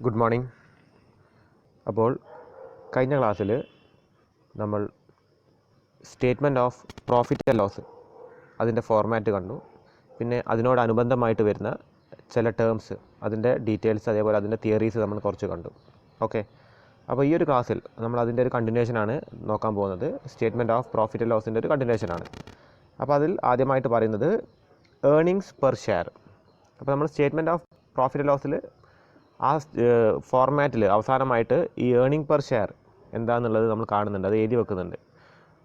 Good morning. അപ്പോൾ കഴിഞ്ഞ ക്ലാസ്സിൽ നമ്മൾ statement of profit and loss അതിൻ്റെ ഫോർമാറ്റ് കണ്ടു. പിന്നെ അതിനോടനുബന്ധമായിട്ട് വരുന്ന ചില ടേംസ്, അതിൻ്റെ ഡീറ്റെയിൽസ്, അതേപോലെ അതിൻ്റെ തിയറീസ് നമ്മൾ കുറച്ച് കണ്ടു. ഓക്കെ, അപ്പോൾ ഈ ഒരു ക്ലാസ്സിൽ നമ്മൾ അതിൻ്റെ ഒരു കണ്ടിന്യൂഷനാണ് നോക്കാൻ പോകുന്നത്. സ്റ്റേറ്റ്മെൻറ്റ് ഓഫ് പ്രോഫിറ്റ് ആൻഡ് ലോസിൻ്റെ ഒരു കണ്ടിന്യൂഷനാണ്. അപ്പോൾ അതിൽ ആദ്യമായിട്ട് പറയുന്നത് ഏർണിങ്സ് പെർ ഷെയർ. അപ്പോൾ നമ്മൾ സ്റ്റേറ്റ്മെൻറ്റ് ഓഫ് പ്രോഫിറ്റ് ആൻഡ് ലോസിൽ ആ ഫോർമാറ്റിൽ അവസാനമായിട്ട് ഈ ഏർണിംഗ് പെർ ഷെയർ എന്താണെന്നുള്ളത് നമ്മൾ കാണുന്നുണ്ട്, അത് എഴുതി വെക്കുന്നുണ്ട്.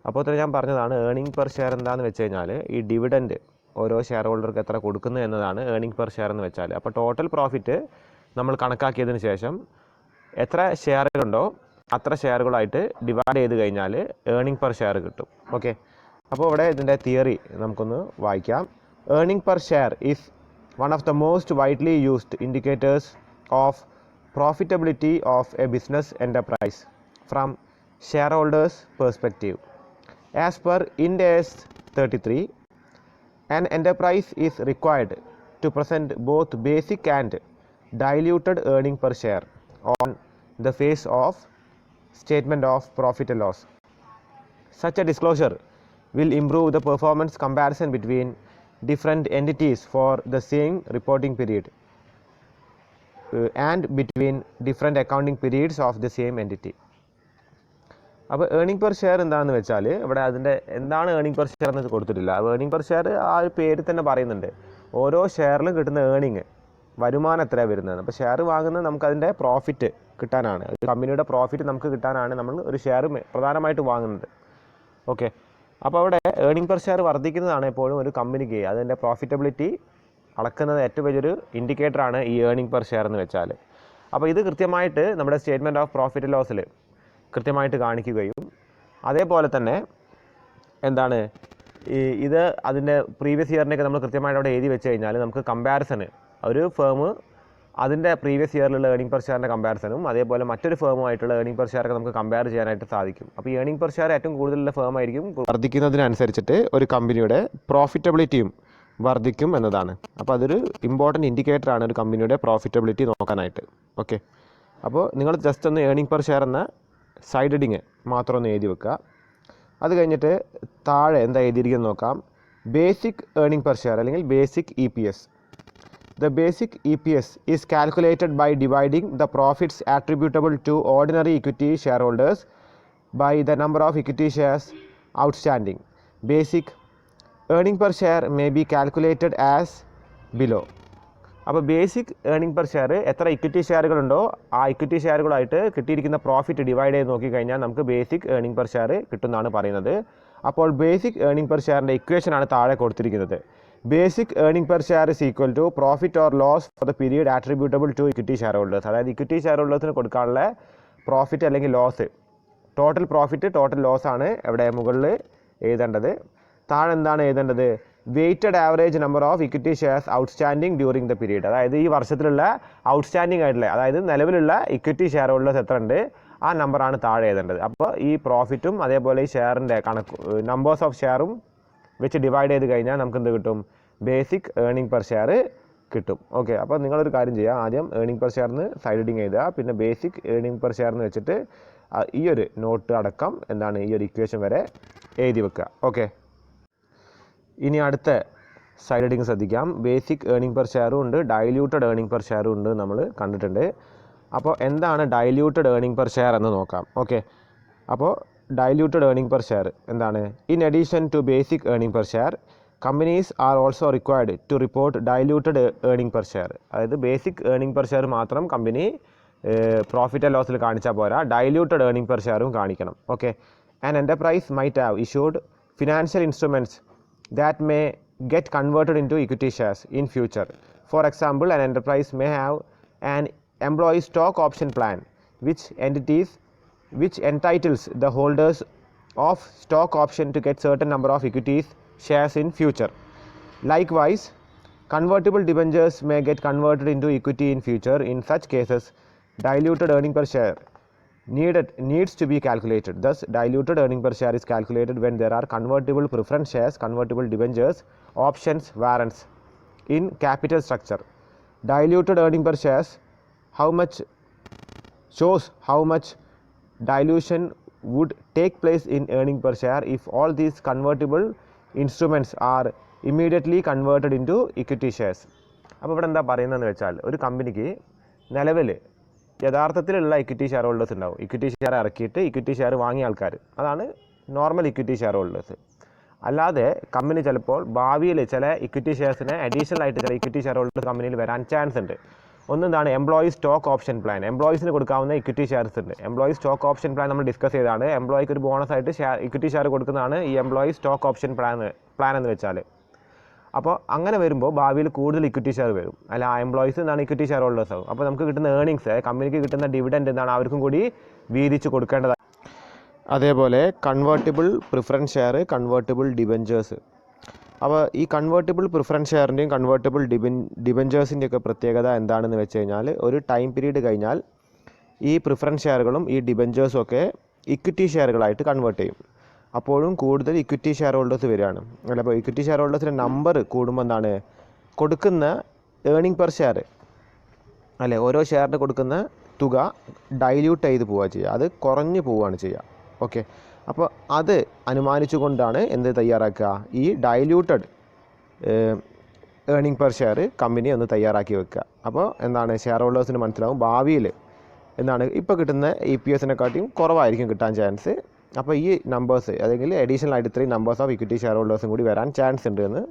അപ്പോൾ തന്നെ ഞാൻ പറഞ്ഞതാണ് ഏർണിംഗ് പെർ ഷെയർ എന്താണെന്ന് വെച്ച് കഴിഞ്ഞാൽ ഈ ഡിവിഡൻഡ് ഓരോ ഷെയർ ഹോൾഡർക്ക് എത്ര കൊടുക്കുന്നു എന്നതാണ് ഏർണിംഗ് പെർ ഷെയർ എന്ന് വെച്ചാൽ. അപ്പോൾ ടോട്ടൽ പ്രോഫിറ്റ് നമ്മൾ കണക്കാക്കിയതിന് ശേഷം എത്ര ഷെയറുകളുണ്ടോ അത്ര ഷെയറുകളായിട്ട് ഡിവൈഡ് ചെയ്ത് കഴിഞ്ഞാൽ ഏർണിംഗ് പെർ ഷെയർ കിട്ടും. ഓക്കെ, അപ്പോൾ ഇവിടെ ഇതിൻ്റെ തിയറി നമുക്കൊന്ന് വായിക്കാം. Earning per share is one of the most widely used indicators of profitability of a business enterprise from shareholders perspective. As per Ind AS 33, an enterprise is required to present both basic and diluted earning per share on the face of statement of profit and loss. Such a disclosure will improve the performance comparison between different entities for the same reporting period and between different accounting periods of the same entity. അപ്പോൾ earning per share എന്താണെന്ന് വെച്ചാൽ ഇവിടെ അതിൻ്റെ എന്താണ് earning per share എന്ന് കൊടുത്തിട്ടില്ല. Earning per share ആ ഒരു പേര് തന്നെ പറയുന്നുണ്ട്, ഓരോ ഷെയറിലും കിട്ടുന്ന ഏർണിങ് വരുമാനം എത്രയാണ് വരുന്നത്. അപ്പോൾ ഷെയർ വാങ്ങുന്നത് നമുക്കതിൻ്റെ പ്രോഫിറ്റ് കിട്ടാനാണ്, ഒരു കമ്പനിയുടെ പ്രോഫിറ്റ് നമുക്ക് കിട്ടാനാണ് നമ്മൾ ഒരു ഷെയർ പ്രധാനമായിട്ട് വാങ്ങുന്നത്. ഓക്കെ, അപ്പോൾ അവിടെ ഏർണിംഗ് പെർ ഷെയർ വർദ്ധിക്കുന്നതാണ് എപ്പോഴും ഒരു കമ്പനിക്ക് അതിൻ്റെ പ്രോഫിറ്റബിലിറ്റി അളക്കുന്നത് ഏറ്റവും വലിയൊരു ഇൻഡിക്കേറ്ററാണ് ഈ ഏർണിംഗ് പെർ ഷെയർ എന്ന് വെച്ചാൽ. അപ്പോൾ ഇത് കൃത്യമായിട്ട് നമ്മുടെ സ്റ്റേറ്റ്മെൻറ്റ് ഓഫ് പ്രോഫിറ്റ് ലോസിൽ കൃത്യമായിട്ട് കാണിക്കുകയും അതേപോലെ തന്നെ എന്താണ് ഇത് അതിൻ്റെ പ്രീവിയസ് ഇയറിനൊക്കെ നമ്മൾ കൃത്യമായിട്ട് അവിടെ എഴുതി വെച്ച് കഴിഞ്ഞാൽ നമുക്ക് കമ്പാരിസണ് ഒരു ഫേം അതിൻ്റെ പ്രീവിയസ് ഇയറിലുള്ള ഏർണിംഗ് പെർ ഷെയറിൻ്റെ കമ്പാരിസനും അതേപോലെ മറ്റൊരു ഫേമുമായിട്ടുള്ള ഏർണിംഗ് പെർ ഷെയറൊക്കെ നമുക്ക് കമ്പയർ ചെയ്യാനായിട്ട് സാധിക്കും. അപ്പോൾ ഈ ഏർണിംഗ് പെർ ഷെയർ ഏറ്റവും കൂടുതലുള്ള ഫേമായിരിക്കും. വർദ്ധിക്കുന്നതിനനുസരിച്ചിട്ട് ഒരു കമ്പനിയുടെ പ്രോഫിറ്റബിലിറ്റിയും വർദ്ധിക്കും എന്നതാണ്. അപ്പോൾ അതൊരു ഇമ്പോർട്ടൻറ്റ് ഇൻഡിക്കേറ്ററാണ് ഒരു കമ്പനിയുടെ പ്രോഫിറ്റബിലിറ്റി നോക്കാനായിട്ട്. ഓക്കെ, അപ്പോൾ നിങ്ങൾ ജസ്റ്റ് ഒന്ന് ഏർണിംഗ് പെർ ഷെയർ എന്ന സൈഡ് ഹെഡിങ് മാത്രം ഒന്ന് എഴുതി വെക്കുക. അത് കഴിഞ്ഞിട്ട് താഴെ എന്താ എഴുതിയിരിക്കുന്നത് നോക്കാം. ബേസിക് ഏർണിംഗ് പെർ ഷെയർ അല്ലെങ്കിൽ basic E P S. The basic E P S is calculated by dividing the profits attributable to ordinary equity share holders by the number of equity shares outstanding. Basic earning per share may be calculated as below. അപ്പോൾ basic earning per share എത്ര equity ഷെയറുകളുണ്ടോ ആ equity ഷെയറുകളായിട്ട് കിട്ടിയിരിക്കുന്ന profit divide ചെയ്ത് നോക്കിക്കഴിഞ്ഞാൽ നമുക്ക് basic earning per share കിട്ടുമെന്നാണ് പറയുന്നത്. അപ്പോൾ ബേസിക് ഏർണിംഗ് പെർ ഷെയറിൻ്റെ ഇക്വേഷനാണ് താഴെ കൊടുത്തിരിക്കുന്നത്. Basic earning per share is equal to profit or loss for the period attributable to equity share holders. അതായത് ഇക്വിറ്റി ഷെയർ ഹോൾഡേഴ്സിന് കൊടുക്കാനുള്ള പ്രോഫിറ്റ് അല്ലെങ്കിൽ loss, total profit total loss ആണ് ഇവിടെ മുകളിൽ എഴുതേണ്ടത്. താഴെ എന്താണ് എഴുതേണ്ടത്? Weighted average number of equity shares outstanding during the period. അതായത് ഈ വർഷത്തിലുള്ള ഔട്ട്സ്റ്റാൻഡിങ് ആയിട്ടുള്ള, അതായത് നിലവിലുള്ള ഇക്വിറ്റി ഷെയർ ഹോൾഡേഴ്സ് എത്ര ഉണ്ട് ആ നമ്പറാണ് താഴെ എഴുതേണ്ടത്. അപ്പോൾ ഈ പ്രോഫിറ്റും അതേപോലെ ഈ ഷെയറിൻ്റെ കണക്ക് നമ്പേഴ്സ് ഓഫ് ഷെയറും വെച്ച് ഡിവൈഡ് ചെയ്ത് കഴിഞ്ഞാൽ നമുക്ക് എന്ത് കിട്ടും? ബേസിക് ഏർണിംഗ് പെർ ഷെയർ കിട്ടും. ഓക്കെ, അപ്പോൾ നിങ്ങളൊരു കാര്യം ചെയ്യുക, ആദ്യം ഏർണിംഗ് പെർ ഷെയറിന് സൈഡ് ഹെഡിങ് എഴുതുക, പിന്നെ ബേസിക് ഏർണിംഗ് പെർ ഷെയർ എന്ന് വെച്ചിട്ട് ഈ ഒരു നോട്ട് അടക്കം എന്താണ് ഈ ഒരു ഇക്വേഷൻ വരെ എഴുതി വെക്കുക. ഓക്കെ, ഇനി അടുത്ത സൈഡ് ഹെഡിങ് ശ്രദ്ധിക്കാം. ബേസിക് ഏർണിംഗ് പെർ ഷെയറും ഉണ്ട്, ഡൈല്യൂട്ടഡ് ഏർണിംഗ് പെർ ഷെയറും ഉണ്ട് നമ്മൾ കണ്ടിട്ടുണ്ട്. അപ്പോൾ എന്താണ് ഡൈല്യൂട്ടഡ് ഏർണിംഗ് പെർ ഷെയർ എന്ന് നോക്കാം. ഓക്കെ, അപ്പോൾ ഡൈല്യൂട്ടഡ് ഏർണിംഗ് പെർ ഷെയർ എന്താണ്? In addition to basic earning per share companies are also required to report diluted earning per share. അതായത് ബേസിക് ഏർണിംഗ് പെർ ഷെയർ മാത്രം കമ്പനി പ്രോഫിറ്റ് ആൻഡ് ലോസിൽ കാണിച്ചാൽ പോരാ, diluted earning per ഷെയറും കാണിക്കണം. Okay, an enterprise might have issued financial instruments that may get converted into equity shares in future. For example, an enterprise may have an employee stock option plan which entitles the holders of stock option to get certain number of equities shares in future. Likewise, convertible debentures may get converted into equity in future. In such cases, diluted earning per share needs to be calculated. Thus, diluted earning per share is calculated when there are convertible preference shares, convertible debentures, options, warrants in capital structure. Diluted earning per shares, how much shows how much dilution would take place in earning per share if all these convertible instruments are immediately converted into equity shares. അപ്പോൾ ഇവിടെ എന്താ പറയുന്നതെന്ന് വെച്ചാൽ ഒരു കമ്പനിക്ക് നിലവിൽ യഥാർത്ഥത്തിലുള്ള equity share holders ഉണ്ടാവും. ഇക്വിറ്റി ഷെയർ ഇറക്കിയിട്ട് ഇക്വിറ്റി ഷെയർ വാങ്ങിയ ആൾക്കാർ, അതാണ് നോർമൽ ഇക്വിറ്റി ഷെയർ ഹോൾഡേഴ്സ്. അല്ലാതെ കമ്പനി ചിലപ്പോൾ ഭാവിയിൽ ചില ഇക്വിറ്റി ഷെയർസിനെ അഡീഷണൽ ആയിട്ട് ചില ഇക്വിറ്റി ഷെയർ ഹോൾഡേഴ്സ് കമ്പനിയിൽ വരാൻ ചാൻസ് ഉണ്ട്. ഒന്നെന്താണ് എംപ്ലോയി സ്റ്റോക്ക് ഓപ്ഷൻ പ്ലാൻ. എംപ്ലോയീസിന് കൊടുക്കാവുന്ന ഇക്വിറ്റി ഷെയർസ് ഉണ്ട്. എംപ്ലോയി സ്റ്റോക്ക് ഓപ്ഷൻ പ്ലാൻ നമ്മൾ ഡിസ്കസ് ചെയ്തതാണ്. എംപ്ലോയിക്ക് ഒരു ബോണസ് ആയിട്ട് ഇക്വിറ്റി ഷെയർ കൊടുക്കുന്നതാണ് ഈ എംപ്ലോയി സ്റ്റോക്ക് ഓപ്ഷൻ പ്ലാൻ എന്ന് വെച്ചാൽ. അപ്പോൾ അങ്ങനെ വരുമ്പോൾ ഭാവിയിൽ കൂടുതൽ ഇക്വിറ്റി ഷെയർ വരും. അല്ല ആ എംപ്ലോയീസ് എന്താണ് ഇക്വിറ്റി ഷെയർ ഹോൾഡേഴ്സ് ആവും. അപ്പോൾ നമുക്ക് കിട്ടുന്ന ഏർണിങ്സ്, കമ്പനിക്ക് കിട്ടുന്ന ഡിവിഡൻഡ് എന്താണ് അവർക്കും കൂടി വീതിച്ച് കൊടുക്കേണ്ടതാണ്. അതേപോലെ convertible preference share, convertible debentures. അപ്പോൾ ഈ കൺവേർട്ടിബിൾ പ്രിഫറൻസ് ഷെയറിൻ്റെയും കൺവേർട്ടിബിൾ ഡിബഞ്ചേഴ്സിൻ്റെയൊക്കെ പ്രത്യേകത എന്താണെന്ന് വെച്ച് കഴിഞ്ഞാൽ, ഒരു ടൈം പീരീഡ് കഴിഞ്ഞാൽ ഈ പ്രിഫറൻസ് ഷെയറുകളും ഈ ഡിബഞ്ചേഴ്സും ഒക്കെ ഇക്വിറ്റി ഷെയറുകളായിട്ട് കൺവേർട്ട് ചെയ്യും. അപ്പോഴും കൂടുതൽ ഇക്വിറ്റി ഷെയർ ഹോൾഡേഴ്സ് വരികയാണ്. അല്ല, അപ്പോൾ ഇക്വിറ്റി ഷെയർ ഹോൾഡേഴ്സിൻ്റെ നമ്പർ കൂടുമ്പോൾ എന്താണ് കൊടുക്കുന്ന ഏർണിംഗ് പെർ ഷെയർ അല്ലേ, ഓരോ ഷെയറിന് കൊടുക്കുന്ന തുക ഡൈല്യൂട്ട് ചെയ്ത് പോവുക ചെയ്യുക, അത് കുറഞ്ഞു പോവുകയാണ് ചെയ്യുക. ഓക്കെ, അപ്പോൾ അത് അനുമാനിച്ചുകൊണ്ടാണ് എന്ത് തയ്യാറാക്കുക, ഈ diluted earning per share company ഒന്ന് തയ്യാറാക്കി വെക്കുക. അപ്പോൾ എന്താണ് ഷെയർ ഹോൾഡേഴ്സിന് മനസ്സിലാവും ഭാവിയിൽ എന്താണ് ഇപ്പോൾ കിട്ടുന്ന EPSനെക്കാട്ടിയും കുറവായിരിക്കും കിട്ടാൻ ചാൻസ്. അപ്പോൾ ഈ നമ്പേഴ്സ് അല്ലെങ്കിൽ അഡീഷണൽ ആയിട്ട് ഇത്രയും നമ്പേഴ്സ് ഓഫ് ഇക്വിറ്റി ഷെയർ ഹോൾഡേഴ്സും കൂടി വരാൻ ചാൻസ് ഉണ്ട് എന്ന്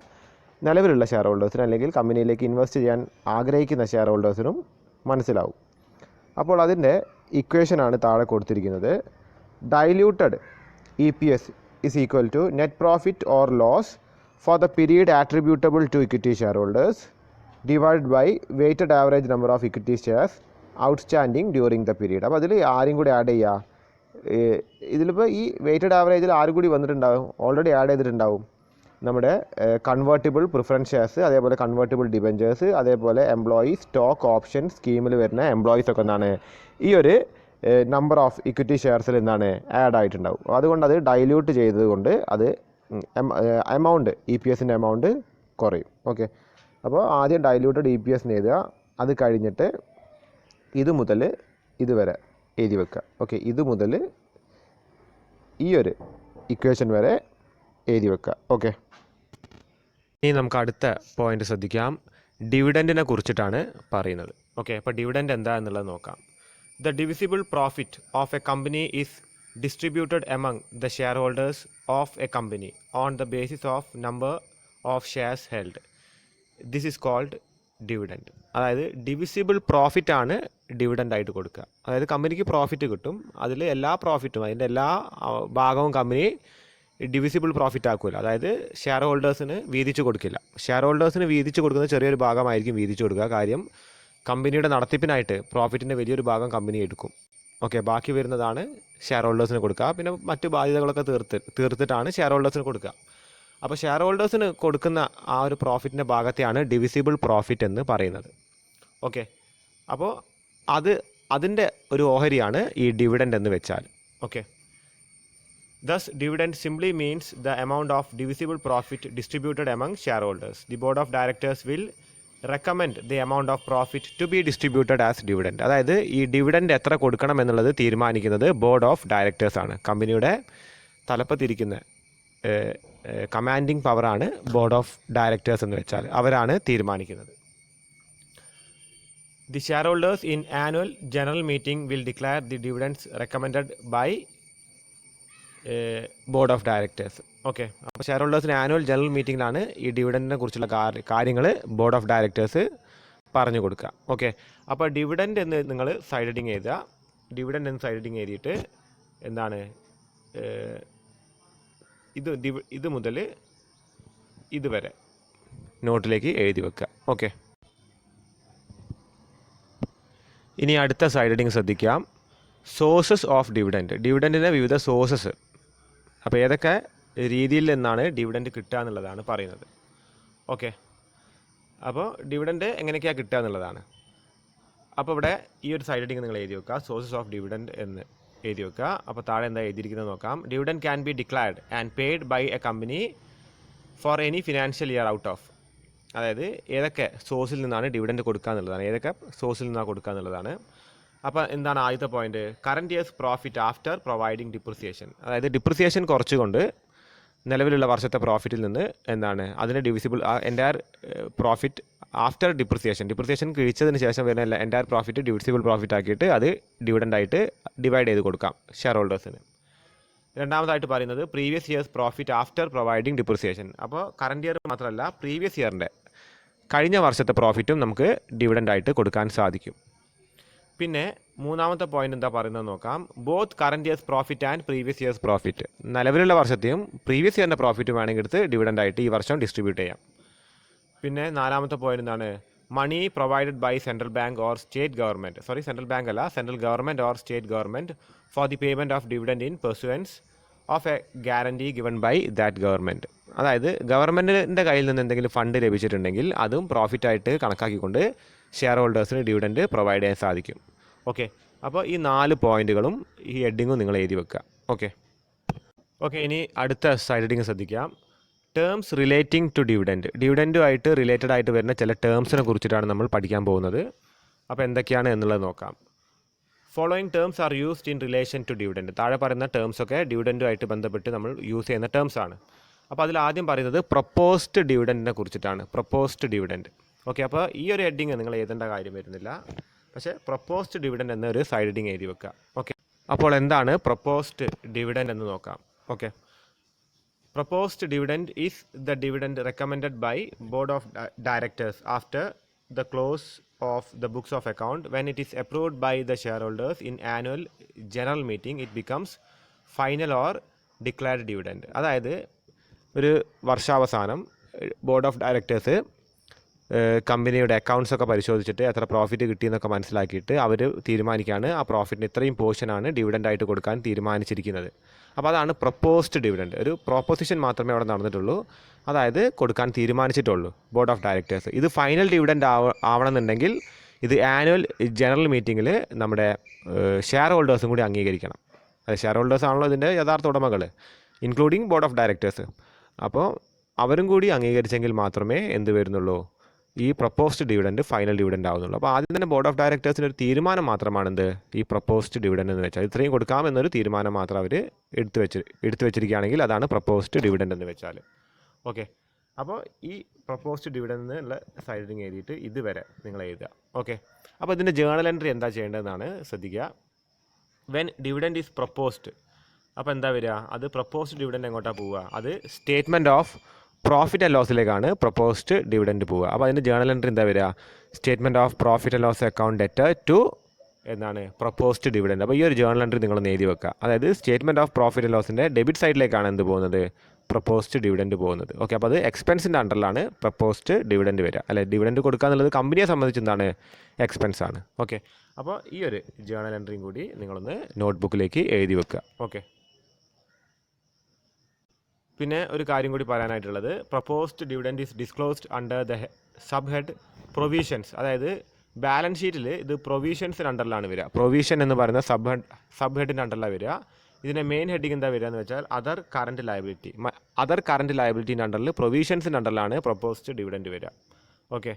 നിലവിലുള്ള ഷെയർ ഹോൾഡേഴ്സിന് അല്ലെങ്കിൽ കമ്പനിയിലേക്ക് ഇൻവെസ്റ്റ് ചെയ്യാൻ ആഗ്രഹിക്കുന്ന ഷെയർ ഹോൾഡേഴ്സിനും മനസ്സിലാവും. അപ്പോൾ അതിൻ്റെ ഇക്വേഷനാണ് താഴെ കൊടുത്തിരിക്കുന്നത്. Diluted EPS is equal to net profit or loss for the period attributable to equity shareholders divided by weighted average number of equity shares outstanding during the period. അപ്പോൾ അതിൽ ആരും കൂടി ആഡ് ചെയ്യുക, ഇതിലിപ്പോൾ ഈ വെയ്റ്റഡ് ആവറേജിൽ ആരും കൂടി വന്നിട്ടുണ്ടാവും, ഓൾറെഡി ആഡ് ചെയ്തിട്ടുണ്ടാവും നമ്മുടെ കൺവേർട്ടിബിൾ പ്രിഫറൻസ് ഷെയർസ്, അതേപോലെ കൺവേർട്ടിബിൾ ഡിബഞ്ചേഴ്സ്, അതേപോലെ എംപ്ലോയി സ്റ്റോക്ക് ഓപ്ഷൻ സ്കീമിൽ വരുന്ന എംപ്ലോയീസ് ഒക്കെ എന്താണ് ഈ ഒരു നമ്പർ ഓഫ് ഇക്വിറ്റി ഷെയർസിൽ എന്താണ് ആഡ് ആയിട്ടുണ്ടാവും. അതുകൊണ്ട് അത് ഡൈല്യൂട്ട് ചെയ്തതുകൊണ്ട് അത് എമൗണ്ട് EPSൻ്റെ എമൗണ്ട് കുറയും. ഓക്കെ, അപ്പോൾ ആദ്യം ഡൈല്യൂട്ടഡ് EPS എഴുതുക, അത് കഴിഞ്ഞിട്ട് ഇത് മുതൽ ഇതുവരെ എഴുതി വെക്കുക. ഓക്കെ, ഇത് മുതൽ ഈ ഒരു ഇക്വേഷൻ വരെ എഴുതി വെക്കുക. ഓക്കെ, ഇനി നമുക്ക് അടുത്ത പോയിന്റ് ശ്രദ്ധിക്കാം. ഡിവിഡൻറ്റിനെ കുറിച്ചിട്ടാണ് പറയുന്നത്. ഓക്കെ, അപ്പോൾ ഡിവിഡൻറ്റ് എന്താ എന്നുള്ളത് നോക്കാം. The divisible profit of a company is distributed among the shareholders of a company on the basis of number of shares held. This is called dividend. അതായത് ഡിവിസിബിൾ പ്രോഫിറ്റ് ആണ് dividend ആയിട്ട് കൊടുക്കുക. അതായത് കമ്പനിക്ക് പ്രോഫിറ്റ് കിട്ടും, അതിൽ എല്ലാ പ്രോഫിറ്റും അതിൻ്റെ എല്ലാ ഭാഗവും കമ്പനി ഡിവിസിബിൾ പ്രോഫിറ്റ് ആക്കില്ല. അതായത് ഷെയർ ഹോൾഡേഴ്സിന് വീതിച്ച് കൊടുക്കില്ല. ഷെയർ ഹോൾഡേഴ്സിന് വീതിച്ച് കൊടുക്കുന്ന ചെറിയൊരു ഭാഗമായിരിക്കും വീതിച്ച് കൊടുക്കുക. കാര്യം കമ്പനിയുടെ നടത്തിപ്പിനായിട്ട് പ്രോഫിറ്റിൻ്റെ വലിയൊരു ഭാഗം കമ്പനി എടുക്കും. ഓക്കെ, ബാക്കി വരുന്നതാണ് ഷെയർ ഹോൾഡേഴ്സിന് കൊടുക്കുക. പിന്നെ മറ്റു ബാധ്യതകളൊക്കെ തീർത്തിട്ടാണ് ഷെയർ ഹോൾഡേഴ്സിന് കൊടുക്കുക. അപ്പോൾ ഷെയർ ഹോൾഡേഴ്സിന് കൊടുക്കുന്ന ആ ഒരു പ്രോഫിറ്റിൻ്റെ ഭാഗത്തെയാണ് ഡിവിസിബിൾ പ്രോഫിറ്റ് എന്ന് പറയുന്നത്. ഓക്കെ, അപ്പോൾ അതിൻ്റെ ഒരു ഓഹരിയാണ് ഈ ഡിവിഡൻഡ് എന്ന് വെച്ചാൽ. Okay, thus dividend simply means the amount of divisible profit distributed among shareholders. The board of directors will recommend the amount of profit to be distributed as dividend. അതായത് ഈ ഡിവിഡൻഡ് എത്ര കൊടുക്കണം എന്നുള്ളത് തീരുമാനിക്കുന്നത് ബോർഡ് ഓഫ് ഡയറക്ടേഴ്സ് ആണ്. കമ്പനിയുടെ തലപ്പത്തിരിക്കുന്ന commanding പവറാണ് board of directors എന്ന് വെച്ചാൽ, അവരാണ് തീരുമാനിക്കുന്നത്. The shareholders in annual general meeting will declare the dividends recommended by board of directors. Okay, അപ്പോൾ ഷെയർ ഹോൾഡേഴ്സിന് ആനുവൽ ജനറൽ മീറ്റിങ്ങിലാണ് ഈ ഡിവിഡൻറ്റിനെ കുറിച്ചുള്ള കാര്യങ്ങൾ ബോർഡ് ഓഫ് ഡയറക്ടേഴ്സ് പറഞ്ഞു കൊടുക്കുക. ഓക്കെ, അപ്പോൾ ഡിവിഡൻഡ് എന്ന് നിങ്ങൾ സൈഡ് ഹെഡിങ് എഴുതുക. ഡിവിഡൻഡ് എന്ന് സൈഡ് ഹെഡിങ് എഴുതിയിട്ട് എന്താണ് ഇത് മുതൽ ഇതുവരെ നോട്ടിലേക്ക് എഴുതി വെക്കുക. ഓക്കെ, ഇനി അടുത്ത സൈഡ് ഹെഡിങ് ശ്രദ്ധിക്കാം. Sources of dividend. ഡിവിഡൻറ്റിൻ്റെ വിവിധ സോഴ്സസ്. അപ്പോൾ ഏതൊക്കെ രീതിയിൽ നിന്നാണ് ഡിവിഡൻഡ് കിട്ടുക എന്നുള്ളതാണ് പറയുന്നത്. ഓക്കെ, അപ്പോൾ ഡിവിഡൻഡ് എങ്ങനെയൊക്കെയാണ് കിട്ടുക എന്നുള്ളതാണ്. അപ്പോൾ ഇവിടെ ഈ ഒരു സൈഡ് ഹെഡിങ് നിങ്ങൾ എഴുതി വെക്കുക, സോഴ്സസ് ഓഫ് ഡിവിഡൻഡ് എന്ന് എഴുതി വെക്കുക. അപ്പോൾ താഴെ എന്താ എഴുതിയിരിക്കുന്നത് നോക്കാം. Dividend can be declared and paid by a company for any financial year out of. അതായത് ഏതൊക്കെ സോഴ്സിൽ നിന്നാണ് ഡിവിഡൻഡ് കൊടുക്കുക എന്നുള്ളതാണ്, ഏതൊക്കെ സോഴ്സിൽ നിന്നാണ് കൊടുക്കുക എന്നുള്ളതാണ്. അപ്പോൾ എന്താണ് ആദ്യത്തെ point? Current years profit after providing depreciation. അതായത് ഡിപ്രിസിയേഷൻ കുറച്ചുകൊണ്ട് നിലവിലുള്ള വർഷത്തെ പ്രോഫിറ്റിൽ നിന്ന് എന്താണ് അതിന് divisible entire profit after depreciation കഴിച്ചതിന് ശേഷം വരുന്ന എൻ്റയർ പ്രോഫിറ്റ് ഡിവിസിബിൾ പ്രോഫിറ്റ് ആക്കിയിട്ട് അത് ഡിവിഡൻ്റായിട്ട് ഡിവൈഡ് ചെയ്ത് കൊടുക്കാം ഷെയർ ഹോൾഡേഴ്സിന്. രണ്ടാമതായിട്ട് പറയുന്നത് previous years profit after providing depreciation. അപ്പോൾ കറൻറ്റ് ഇയർ മാത്രമല്ല പ്രീവിയസ് ഇയറിൻ്റെ കഴിഞ്ഞ വർഷത്തെ പ്രോഫിറ്റും നമുക്ക് ഡിവിഡൻ്റായിട്ട് കൊടുക്കാൻ സാധിക്കും. പിന്നെ മൂന്നാമത്തെ പോയിന്റ് എന്താ പറയുന്നത് നോക്കാം. Both current years profit and previous years profit, നിലവിലുള്ള വർഷത്തെയും പ്രീവിയസ് ഇയറിൻ്റെ പ്രോഫിറ്റും വേണമെങ്കിൽ എടുത്ത് ഡിവിഡൻ്റായിട്ട് ഈ വർഷം ഡിസ്ട്രിബ്യൂട്ട് ചെയ്യാം. പിന്നെ നാലാമത്തെ പോയിന്റ് എന്താണ്? Money provided by central bank or state government, central bank അല്ല, central government or state government for the payment of dividend in pursuance of a guarantee given by that government. അതായത് ഗവൺമെൻറ്റിൻ്റെ കയ്യിൽ നിന്ന് എന്തെങ്കിലും ഫണ്ട് ലഭിച്ചിട്ടുണ്ടെങ്കിൽ അതും പ്രോഫിറ്റായിട്ട് കണക്കാക്കിക്കൊണ്ട് ഷെയർ ഹോൾഡേഴ്സിന് ഡിവിഡൻഡ് പ്രൊവൈഡ് ചെയ്യാൻ സാധിക്കും. ഓക്കെ, അപ്പോൾ ഈ 4 പോയിന്റുകളും ഈ ഹെഡിങ്ങും നിങ്ങൾ എഴുതി വെക്കുക. ഓക്കെ, ഇനി അടുത്ത സൈഡ് ഹെഡിങ് ശ്രദ്ധിക്കാം. ടേംസ് റിലേറ്റിംഗ് ടു ഡിവിഡൻറ്റുമായിട്ട് റിലേറ്റഡ് ആയിട്ട് വരുന്ന ചില ടേംസിനെ കുറിച്ചിട്ടാണ് നമ്മൾ പഠിക്കാൻ പോകുന്നത്. അപ്പോൾ എന്തൊക്കെയാണ് എന്നുള്ളത് നോക്കാം. Following terms are used in relation to dividend. താഴെ പറയുന്ന ടേംസൊക്കെ ഡിവിഡൻറ്റുമായിട്ട് ബന്ധപ്പെട്ട് നമ്മൾ യൂസ് ചെയ്യുന്ന ടേംസാണ്. അപ്പോൾ അതിൽ ആദ്യം പറയുന്നത് പ്രൊപ്പോസ്ഡ് ഡിവിഡൻറ്റിനെ കുറിച്ചിട്ടാണ്. Proposed dividend. ഓക്കെ, അപ്പോൾ ഈ ഒരു ഹെഡിങ് നിങ്ങൾ എഴുതേണ്ട കാര്യം വരുന്നില്ല, പക്ഷേ പ്രൊപ്പോസ്ഡ് ഡിവിഡൻറ്റ് എന്നൊരു സൈഡ് ഹെഡിങ് എഴുതി വെക്കുക. ഓക്കെ, അപ്പോൾ എന്താണ് പ്രൊപ്പോസ്ഡ് ഡിവിഡൻറ്റ് എന്ന് നോക്കാം. Okay, proposed dividend is the dividend recommended by board of directors after the close of the books of account. When it is approved by the shareholders in annual general meeting, it becomes final or declared dividend. അതായത് ഒരു വർഷാവസാനം board of directors കമ്പനിയുടെ accounts ഒക്കെ പരിശോധിച്ചിട്ട് എത്ര profit കിട്ടിയെന്നൊക്കെ മനസ്സിലാക്കിയിട്ട് അവർ തീരുമാനിക്കുകയാണ് ആ പ്രോഫിറ്റിന് ഇത്രയും പോർഷനാണ് ഡിവിഡൻ്റായിട്ട് കൊടുക്കാൻ തീരുമാനിച്ചിരിക്കുന്നത്. അപ്പോൾ അതാണ് പ്രൊപ്പോസ്ഡ് ഡിവിഡൻറ്റ്. ഒരു പ്രൊപ്പോസിഷൻ മാത്രമേ അവിടെ നടന്നിട്ടുള്ളൂ, അതായത് കൊടുക്കാൻ തീരുമാനിച്ചിട്ടുള്ളൂ ബോർഡ് ഓഫ് ഡയറക്ടേഴ്സ്. ഇത് ഫൈനൽ ഡിവിഡൻറ്റ് ആവണമെന്നുണ്ടെങ്കിൽ ഇത് ആനുവൽ ജനറൽ മീറ്റിങ്ങിൽ നമ്മുടെ ഷെയർ ഹോൾഡേഴ്സും കൂടി അംഗീകരിക്കണം. അത് ഷെയർ ഹോൾഡേഴ്സ് ആണല്ലോ ഇതിൻ്റെ യഥാർത്ഥ ഉടമകൾ, ഇൻക്ലൂഡിങ് ബോർഡ് ഓഫ് ഡയറക്ടേഴ്സ്. അപ്പോൾ അവരും കൂടി അംഗീകരിച്ചെങ്കിൽ മാത്രമേ എന്ത് വരുന്നുള്ളൂ, ഈ പ്രൊപ്പോസ്ഡ് ഡിവിഡൻറ്റ് ഫൈനൽ ഡിവിഡൻറ്റ് ആവുന്നുള്ളൂ. അപ്പോൾ ആദ്യം തന്നെ ബോർഡ് ഓഫ് ഡയറക്ടേഴ്സിൻ്റെ ഒരു തീരുമാനം മാത്രമാണെന്ത് ഈ പ്രൊപ്പോസ്ഡ് ഡിവിഡൻറ്റ് എന്ന് വെച്ചാൽ. ഇത്രയും കൊടുക്കാമെന്നൊരു തീരുമാനം മാത്രം അവർ എടുത്തു വെച്ചിരിക്കുകയാണെങ്കിൽ അതാണ് പ്രൊപ്പോസ്ഡ് ഡിവിഡൻറ്റ് എന്ന് വെച്ചാൽ. ഓക്കെ, അപ്പോൾ ഈ പ്രൊപ്പോസ്ഡ് ഡിവിഡൻറ്റ് എന്നുള്ള സൈഡിങ് എഴുതിയിട്ട് ഇതുവരെ നിങ്ങൾ എഴുതുക. ഓക്കെ, അപ്പോൾ ഇതിൻ്റെ ജേണൽ എൻട്രി എന്താ ചെയ്യേണ്ടതെന്നാണ് ശ്രദ്ധിക്കുക. വെൻ ഡിവിഡൻറ്റ് ഈസ് പ്രൊപ്പോസ്ഡ്, അപ്പോൾ എന്താ വരിക, അത് പ്രൊപ്പോസ്ഡ് ഡിവിഡൻറ്റ് എങ്ങോട്ടാണ് പോവുക, അത് സ്റ്റേറ്റ്മെൻറ്റ് ഓഫ് പ്രോഫിറ്റ് ആൻഡ് ലോസിലേക്കാണ് പ്രൊപ്പോസ്ഡ് ഡിവിഡൻറ്റ് പോവുക. അപ്പോൾ അതിൻ്റെ ജേണൽ എൻട്രി എന്താ വരിക, statement of profit and loss account debtor to എന്താണ് പ്രൊപ്പോസ്ഡ് ഡിവിഡൻറ്റ്. അപ്പോൾ ഈ ഒരു ജേണൽ എൻട്രി നിങ്ങൾ എഴുതി വെക്കുക. അതായത് സ്റ്റേറ്റ്മെൻറ്റ് ഓഫ് പ്രോഫിറ്റ് ആൻഡ് ലോസിൻ്റെ ഡെബിറ്റ് സൈഡിലേക്കാണ് എന്ത് പോകുന്നത്, പ്രൊപ്പോസ്ഡ് ഡിവിഡൻറ്റ് പോകുന്നത്. ഓക്കെ, അപ്പോൾ അത് എക്സ്പെൻസിൻ്റെ അണ്ടറിലാണ് പ്രൊപ്പോസ്ഡ് ഡിവിഡൻറ്റ് വരിക. അല്ലെ, ഡിവിഡൻറ്റ് കൊടുക്കുക എന്നുള്ളത് കമ്പനിയെ സംബന്ധിച്ച് എന്താണ്, എക്സ്പെൻസ് ആണ്. ഓക്കെ, അപ്പോൾ ഈ ഒരു ജേണൽ എൻട്രിയും കൂടി നിങ്ങളൊന്ന് നോട്ട്ബുക്കിലേക്ക് എഴുതി വെക്കുക. ഓക്കെ, പിന്നെ ഒരു കാര്യം കൂടി പറയാനായിട്ടുള്ളത്, proposed dividend is disclosed under the sub head provisions. അതായത് ബാലൻസ് ഷീറ്റിൽ ഇത് പ്രൊവിഷൻസിന് അണ്ടറിലാണ് വരിക. പ്രൊവിഷൻ എന്ന് പറയുന്ന സബ് ഹെഡിൻ്റെ അണ്ടറിലാണ് വരിക. ഇതിൻ്റെ മെയിൻ ഹെഡിങ് എന്താ വരിക എന്ന് വെച്ചാൽ അതർ കറൻറ്റ് ലയബിലിറ്റീൻ്റെ അണ്ടറിൽ പ്രൊവിഷൻസിൻ്റെ അണ്ടറിലാണ് പ്രൊപ്പോസ്ഡ് ഡിവിഡൻറ്റ് വരിക. ഓക്കെ,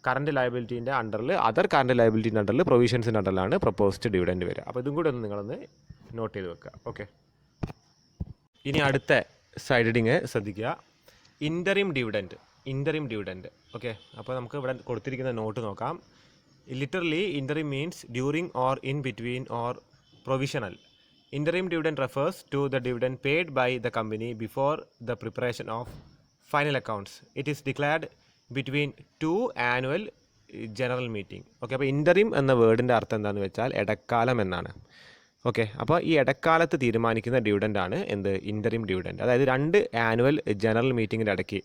കറൻറ്റ് ലയബിലിറ്റീൻ്റെ അണ്ടറിൽ അതർ കറൻറ്റ് ലയബിലിറ്റീൻ്റെ അണ്ടറിൽ പ്രൊവിഷൻസിൻ്റെ അണ്ടറിലാണ് പ്രൊപ്പോസ്ഡ് ഡിവിഡൻറ്റ് വരിക. അപ്പോൾ ഇതും കൂടി ഒന്ന് നിങ്ങളൊന്ന് നോട്ട് ചെയ്ത് വെക്കുക. ഓക്കെ, ഇനി അടുത്ത സൈഡ് ഹെഡിങ് ശ്രദ്ധിക്കുക, ഇൻ്ററിം ഡിവിഡൻറ്റ്. ഓക്കെ, അപ്പോൾ നമുക്ക് ഇവിടെ കൊടുത്തിരിക്കുന്ന നോട്ട് നോക്കാം. Literally interim means during or in between or provisional. Interim dividend refers to the dividend paid by the company before the preparation of final accounts. It is declared between two annual general meeting. Okay, അപ്പോൾ interim എന്ന വേർഡിൻ്റെ അർത്ഥം എന്താണെന്ന് വെച്ചാൽ ഇടക്കാലം എന്നാണ്. Okay, അപ്പോൾ ഈ ഇടക്കാലത്ത് തീരുമാനിക്കുന്ന ഡിവിഡൻ്റാണ് എന്ത്, ഇൻ്ററിം ഡിവിഡൻറ്റ്. അതായത് 2 ആനുവൽ ജനറൽ മീറ്റിങ്ങിൻ്റെ ഇടയ്ക്ക്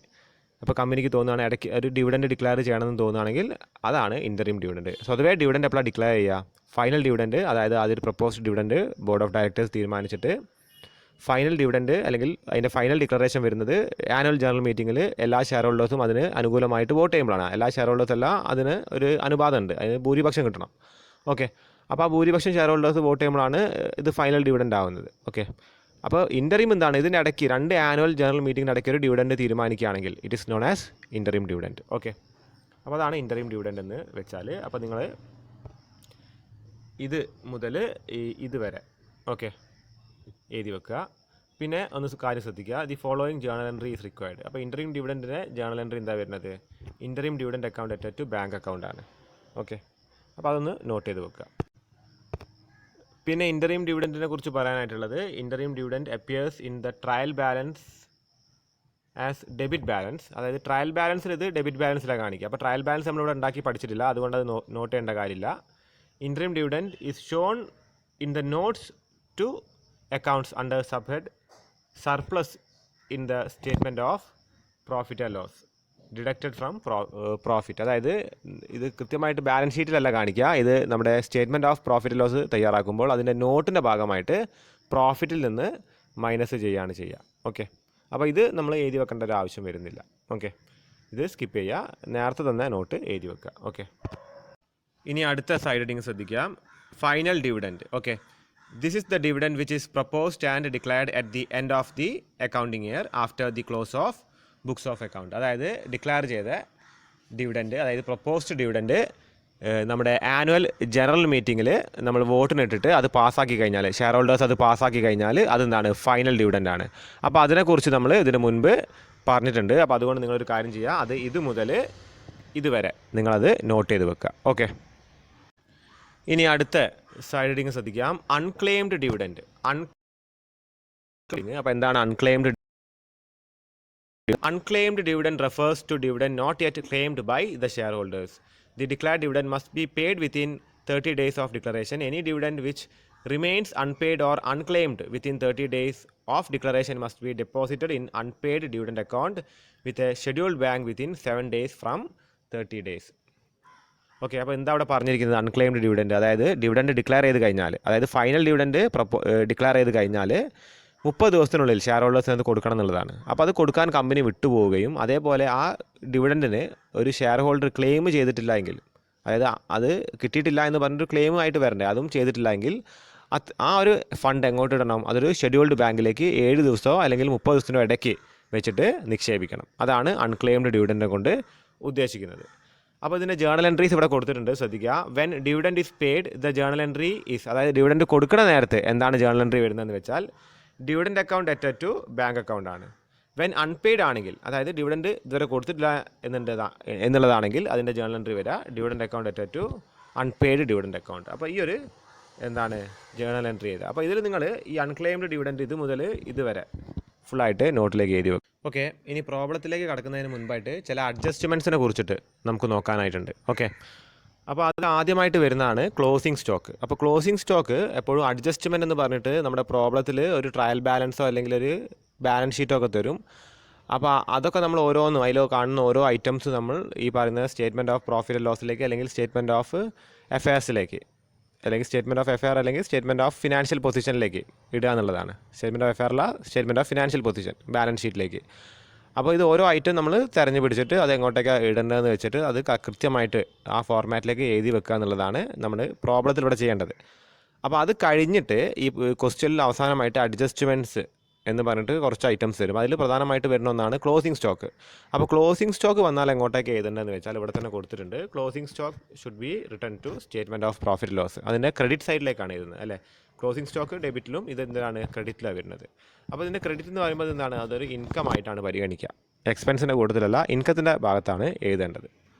അപ്പോൾ കമ്പനിക്ക് തോന്നുകയാണ് ഇടയ്ക്ക് ഒരു ഡിവിഡൻറ്റ് ഡിക്ലെയർ ചെയ്യണമെന്ന് തോന്നുകയാണെങ്കിൽ അതാണ് ഇൻ്ററിം ഡിവിഡൻറ്റ്. സ്വതവേ ഡിവിഡൻറ്റ് എപ്പോഴാണ് ഡിക്ലെയർ ചെയ്യുക, ഫൈനൽ ഡിവിഡൻറ്റ്, അതായത് ആദ്യം proposed dividend board of directors തീരുമാനിച്ചിട്ട് ഫൈനൽ ഡിവിഡൻറ്റ് അല്ലെങ്കിൽ അതിൻ്റെ ഫൈനൽ ഡിക്ലറേഷൻ വരുന്നത് ആനുവൽ ജനറൽ മീറ്റിങ്ങിൽ എല്ലാ ഷെയർ ഹോൾഡേഴ്സും അതിന് അനുകൂലമായിട്ട് വോട്ട് ചെയ്യുമ്പോഴാണ്. എല്ലാ ഷെയർ ഹോൾഡേഴ്സ് എല്ലാം അതിന് ഒരു അനുപാതമുണ്ട്, അതിന് ഭൂരിപക്ഷം കിട്ടണം. ഓക്കെ, അപ്പോൾ ആ ഭൂരിപക്ഷം ഷെയർ ഹോൾഡേഴ്സ് വോട്ട് ചെയ്യുമ്പോഴാണ് ഇത് ഫൈനൽ ഡിവിഡൻറ്റ് ആവുന്നത്. ഓക്കെ, അപ്പോൾ ഇൻ്ററിം എന്താണ്, ഇതിൻ്റെ ഇടയ്ക്ക് 2 ആനുവൽ ജനറൽ മീറ്റിങ്ങിൻ്റെ ഇടയ്ക്ക് ഒരു ഡിവിഡൻറ്റ് തീരുമാനിക്കുകയാണെങ്കിൽ it is known as interim dividend. Okay, അപ്പോൾ അതാണ് ഇൻ്ററിം ഡിവിഡൻറ്റ് എന്ന് വെച്ചാൽ. അപ്പോൾ നിങ്ങൾ ഇത് മുതൽ ഇതുവരെ ഓക്കെ എഴുതി വെക്കുക. പിന്നെ ഒന്ന് കാര്യം ശ്രദ്ധിക്കുക, the following journal entry is required. അപ്പോൾ ഇൻ്ററിം ഡിവിഡൻറ്റിൻ്റെ ജേണൽ എൻട്രി എന്താ വരുന്നത്? ഇൻ്ററിം ഡിവിഡൻറ്റ് അക്കൗണ്ട് അറ്റഡ് ടു ബാങ്ക് അക്കൗണ്ടാണ്. ഓക്കെ, അപ്പോൾ അതൊന്ന് നോട്ട് ചെയ്ത് വെക്കുക. പിന്നെ ഇൻ്ററിം ഡിവിഡൻറ്റിനെ കുറിച്ച് പറയാനായിട്ടുള്ളത്, interim dividend appears in the trial balance as debit balance. അതായത് ട്രയൽ ബാലൻസിൽ ഇത് ഡെബിറ്റ് ബാലൻസിലാണ് കാണിക്കുക. അപ്പോൾ ട്രയൽ ബാലൻസ് നമ്മളിവിടെ ഉണ്ടാക്കി പഠിച്ചിട്ടില്ല, അതുകൊണ്ട് അത് നോട്ട് ചെയ്യേണ്ട കാര്യമില്ല. Interim dividend is shown in the notes to accounts under subhead surplus in the statement of profit and loss deducted from profit. അതായത് ഇത് കൃത്യമായിട്ട് ബാലൻസ് ഷീറ്റിലല്ല കാണിക്കുക, ഇത് നമ്മുടെ സ്റ്റേറ്റ്മെൻറ്റ് ഓഫ് പ്രോഫിറ്റ് ലോസ് തയ്യാറാക്കുമ്പോൾ അതിൻ്റെ നോട്ടിൻ്റെ ഭാഗമായിട്ട് പ്രോഫിറ്റിൽ നിന്ന് മൈനസ് ചെയ്യുകയാണ് ചെയ്യുക. ഓക്കെ, അപ്പോൾ ഇത് നമ്മൾ എഴുതി വെക്കേണ്ട ഒരു ആവശ്യം വരുന്നില്ല. ഓക്കെ, ഇത് സ്കിപ്പ് ചെയ്യുക, നേരത്തെ തന്നെ നോട്ട് എഴുതി വെക്കുക. ഓക്കെ, ഇനി അടുത്ത സൈഡ് ഹെഡിങ് ശ്രദ്ധിക്കാം, final dividend. Okay, this is the dividend which is proposed and declared at the end of the accounting year after the close of books of account. അതായത് declare ചെയ്ത dividend, അതായത് proposed dividend നമ്മുടെ annual general മീറ്റിങ്ങിൽ നമ്മൾ വോട്ടിനിട്ടിട്ട് അത് പാസ്സാക്കി കഴിഞ്ഞാൽ, share holders അത് പാസ്സാക്കി കഴിഞ്ഞാൽ അതെന്താണ്? ഫൈനൽ ഡിവിഡൻ്റ് ആണ്. അപ്പോൾ അതിനെക്കുറിച്ച് നമ്മൾ ഇതിന് മുൻപ് പറഞ്ഞിട്ടുണ്ട്. അപ്പോൾ അതുകൊണ്ട് നിങ്ങളൊരു കാര്യം ചെയ്യുക, അത് ഇത് മുതൽ ഇതുവരെ നിങ്ങളത് നോട്ട് ചെയ്ത് വെക്കുക. ഓക്കെ, ഇനി അടുത്ത സൈഡ് ഹെഡിങ് ശ്രദ്ധിക്കാം, അൺക്ലെയിംഡ് ഡിവിഡൻറ്റ്. അപ്പോൾ എന്താണ് unclaimed? Unclaimed dividend refers to dividend not yet claimed by the shareholders. The declared dividend must be paid within 30 days of declaration. Any dividend which remains unpaid or unclaimed within 30 days of declaration must be deposited in unpaid dividend account with a scheduled bank within 7 days from 30 days. Okay, അപ്പോൾ എന്താ അവിടെ പറഞ്ഞിരിക്കുന്നത്? Unclaimed dividend, അതായത് dividend declare ചെയ്ത് കഴിഞ്ഞാൽ, അതായത് final dividend declare ചെയ്ത് കഴിഞ്ഞാൽ 30 ദിവസത്തിനുള്ളിൽ ഷെയർ ഹോൾഡേഴ്സിന് അത് കൊടുക്കണം എന്നുള്ളതാണ്. അപ്പോൾ അത് കൊടുക്കാൻ കമ്പനി വിട്ടുപോവുകയും അതേപോലെ ആ ഡിവിഡൻറ്റിന് ഒരു ഷെയർ ഹോൾഡർ ക്ലെയിം ചെയ്തിട്ടില്ല എങ്കിൽ, അതായത് അത് കിട്ടിയിട്ടില്ല എന്ന് പറഞ്ഞിട്ട് ക്ലെയിമുമായിട്ട് വരണ്ടേ, അതും ചെയ്തിട്ടില്ല എങ്കിൽ ആ ഒരു ഫണ്ട് എങ്ങോട്ട് ഇടണം? അതൊരു ഷെഡ്യൂൾഡ് ബാങ്കിലേക്ക് 7 ദിവസമോ അല്ലെങ്കിൽ 30 ദിവസത്തിനോ ഇടയ്ക്ക് വെച്ചിട്ട് നിക്ഷേപിക്കണം. അതാണ് അൺക്ലെയിംഡ് ഡിവിഡൻറ്റിനെ കൊണ്ട് ഉദ്ദേശിക്കുന്നത്. അപ്പോൾ ഇതിൻ്റെ ജേണൽ എൻട്രീസ് ഇവിടെ കൊടുത്തിട്ടുണ്ട്, ശ്രദ്ധിക്കുക. When dividend is paid the journal entry is, അതായത് ഡിവിഡൻറ്റ് കൊടുക്കുന്ന നേരത്തെ എന്താണ് ജേണൽ എൻട്രി വരുന്നതെന്ന് വെച്ചാൽ dividend account അറ്റഡ് to bank account ആണ്. വെൻ അൺപെയ്ഡ് ആണെങ്കിൽ, അതായത് ഡിവിഡൻറ്റ് ഇതുവരെ കൊടുത്തിട്ടില്ല എന്നുള്ളതാണെങ്കിൽ അതിൻ്റെ ജേണൽ എൻട്രി വരിക dividend account അറ്റഡ് to unpaid dividend account. അപ്പോൾ ഈ ഒരു എന്താണ് ജേണൽ എൻട്രി ചെയ്ത്, അപ്പോൾ ഇതിൽ നിങ്ങൾ ഈ അൺക്ലെയിംഡ് ഡിവിഡൻറ്റ് ഇത് മുതൽ ഇതുവരെ ഫുള്ളായിട്ട് നോട്ടിലേക്ക് എഴുതി വെക്കും. ഓക്കെ, ഇനി പ്രോബ്ലത്തിലേക്ക് കടക്കുന്നതിന് മുൻപായിട്ട് ചില അഡ്ജസ്റ്റ്മെൻറ്റ്സിനെ കുറിച്ചിട്ട് നമുക്ക് നോക്കാനായിട്ടുണ്ട്. ഓക്കെ, അപ്പോൾ അതിൽ ആദ്യമായിട്ട് വരുന്നതാണ് ക്ലോസിംഗ് സ്റ്റോക്ക്. അപ്പോൾ ക്ലോസിംഗ് സ്റ്റോക്ക് എപ്പോഴും അഡ്ജസ്റ്റ്മെൻറ്റ് എന്ന് പറഞ്ഞിട്ട് നമ്മുടെ പ്രോബ്ലത്തിൽ ഒരു ട്രയൽ ബാലൻസോ അല്ലെങ്കിൽ ഒരു ബാലൻസ് ഷീറ്റോ ഒക്കെ തരും. അപ്പോൾ അതൊക്കെ നമ്മൾ ഓരോന്നും അതിലോ കാണുന്ന ഓരോ ഐറ്റംസ് നമ്മൾ ഈ പറയുന്ന സ്റ്റേറ്റ്മെൻറ്റ് ഓഫ് പ്രോഫിറ്റ് ആൻഡ് ലോസിലേക്ക് അല്ലെങ്കിൽ സ്റ്റേറ്റ്മെൻറ്റ് ഓഫ് എഫയേഴ്സിലേക്ക് അല്ലെങ്കിൽ സ്റ്റേറ്റ്മെൻറ്റ് ഓഫ് എഫയർ അല്ലെങ്കിൽ സ്റ്റേറ്റ്മെൻറ്റ് ഓഫ് ഫിനാൻഷ്യൽ പൊസിഷനിലേക്ക് ഇടുക എന്നുള്ളതാണ്. സ്റ്റേറ്റ്മെൻറ്റ് ഓഫ് എഫയർ അല്ല, statement of financial position balance ഷീറ്റിലേക്ക്. അപ്പോൾ ഇത് ഓരോ ഐറ്റം നമ്മൾ തിരഞ്ഞു പിടിച്ചിട്ട് അത് എങ്ങോട്ടേക്കാണ് ഇടേണ്ടതെന്ന് വെച്ചിട്ട് അത് കൃത്യമായിട്ട് ആ ഫോർമാറ്റിലേക്ക് എഴുതി വെക്കുക എന്നുള്ളതാണ് നമ്മൾ പ്രോബ്ലത്തിലൂടെ ചെയ്യേണ്ടത്. അപ്പോൾ അത് കഴിഞ്ഞിട്ട് ഈ ക്വസ്റ്റ്യനിൽ അവസാനമായിട്ട് അഡ്ജസ്റ്റ്മെൻറ്റ്സ് എന്ന് പറഞ്ഞിട്ട് കുറച്ച് ഐറ്റംസ് വരും. അതിൽ പ്രധാനമായിട്ട് വരുന്ന ഒന്നാണ് ക്ലോസിംഗ് സ്റ്റോക്ക്. അപ്പോൾ ക്ലോസിംഗ് സ്റ്റോക്ക് വന്നാൽ എങ്ങോട്ടേക്ക് എഴുതേണ്ടതെന്ന് വെച്ചാൽ ഇവിടെ തന്നെ കൊടുത്തിട്ടുണ്ട്. Closing stock should be return to statement of profit loss. അതിൻ്റെ ക്രെഡിറ്റ് സൈഡിലേക്കാണ് എഴുതുന്നത് അല്ലേ. ക്ലോസിംഗ് സ്റ്റോക്ക് ഡെബിറ്റിലും ഇതെന്താണ് ക്രെഡിറ്റിലാണ് വരുന്നത്. അപ്പോൾ ഇതിൻ്റെ ക്രെഡിറ്റ് എന്ന് പറയുമ്പോൾ എന്താണ്, അതൊരു ഇൻകം ആയിട്ടാണ് പരിഗണിക്കുക. എക്സ്പെൻസിൻ്റെ കൂടുതലല്ല, ഇൻകത്തിൻ്റെ ഭാഗത്താണ് എഴുതേണ്ടത്.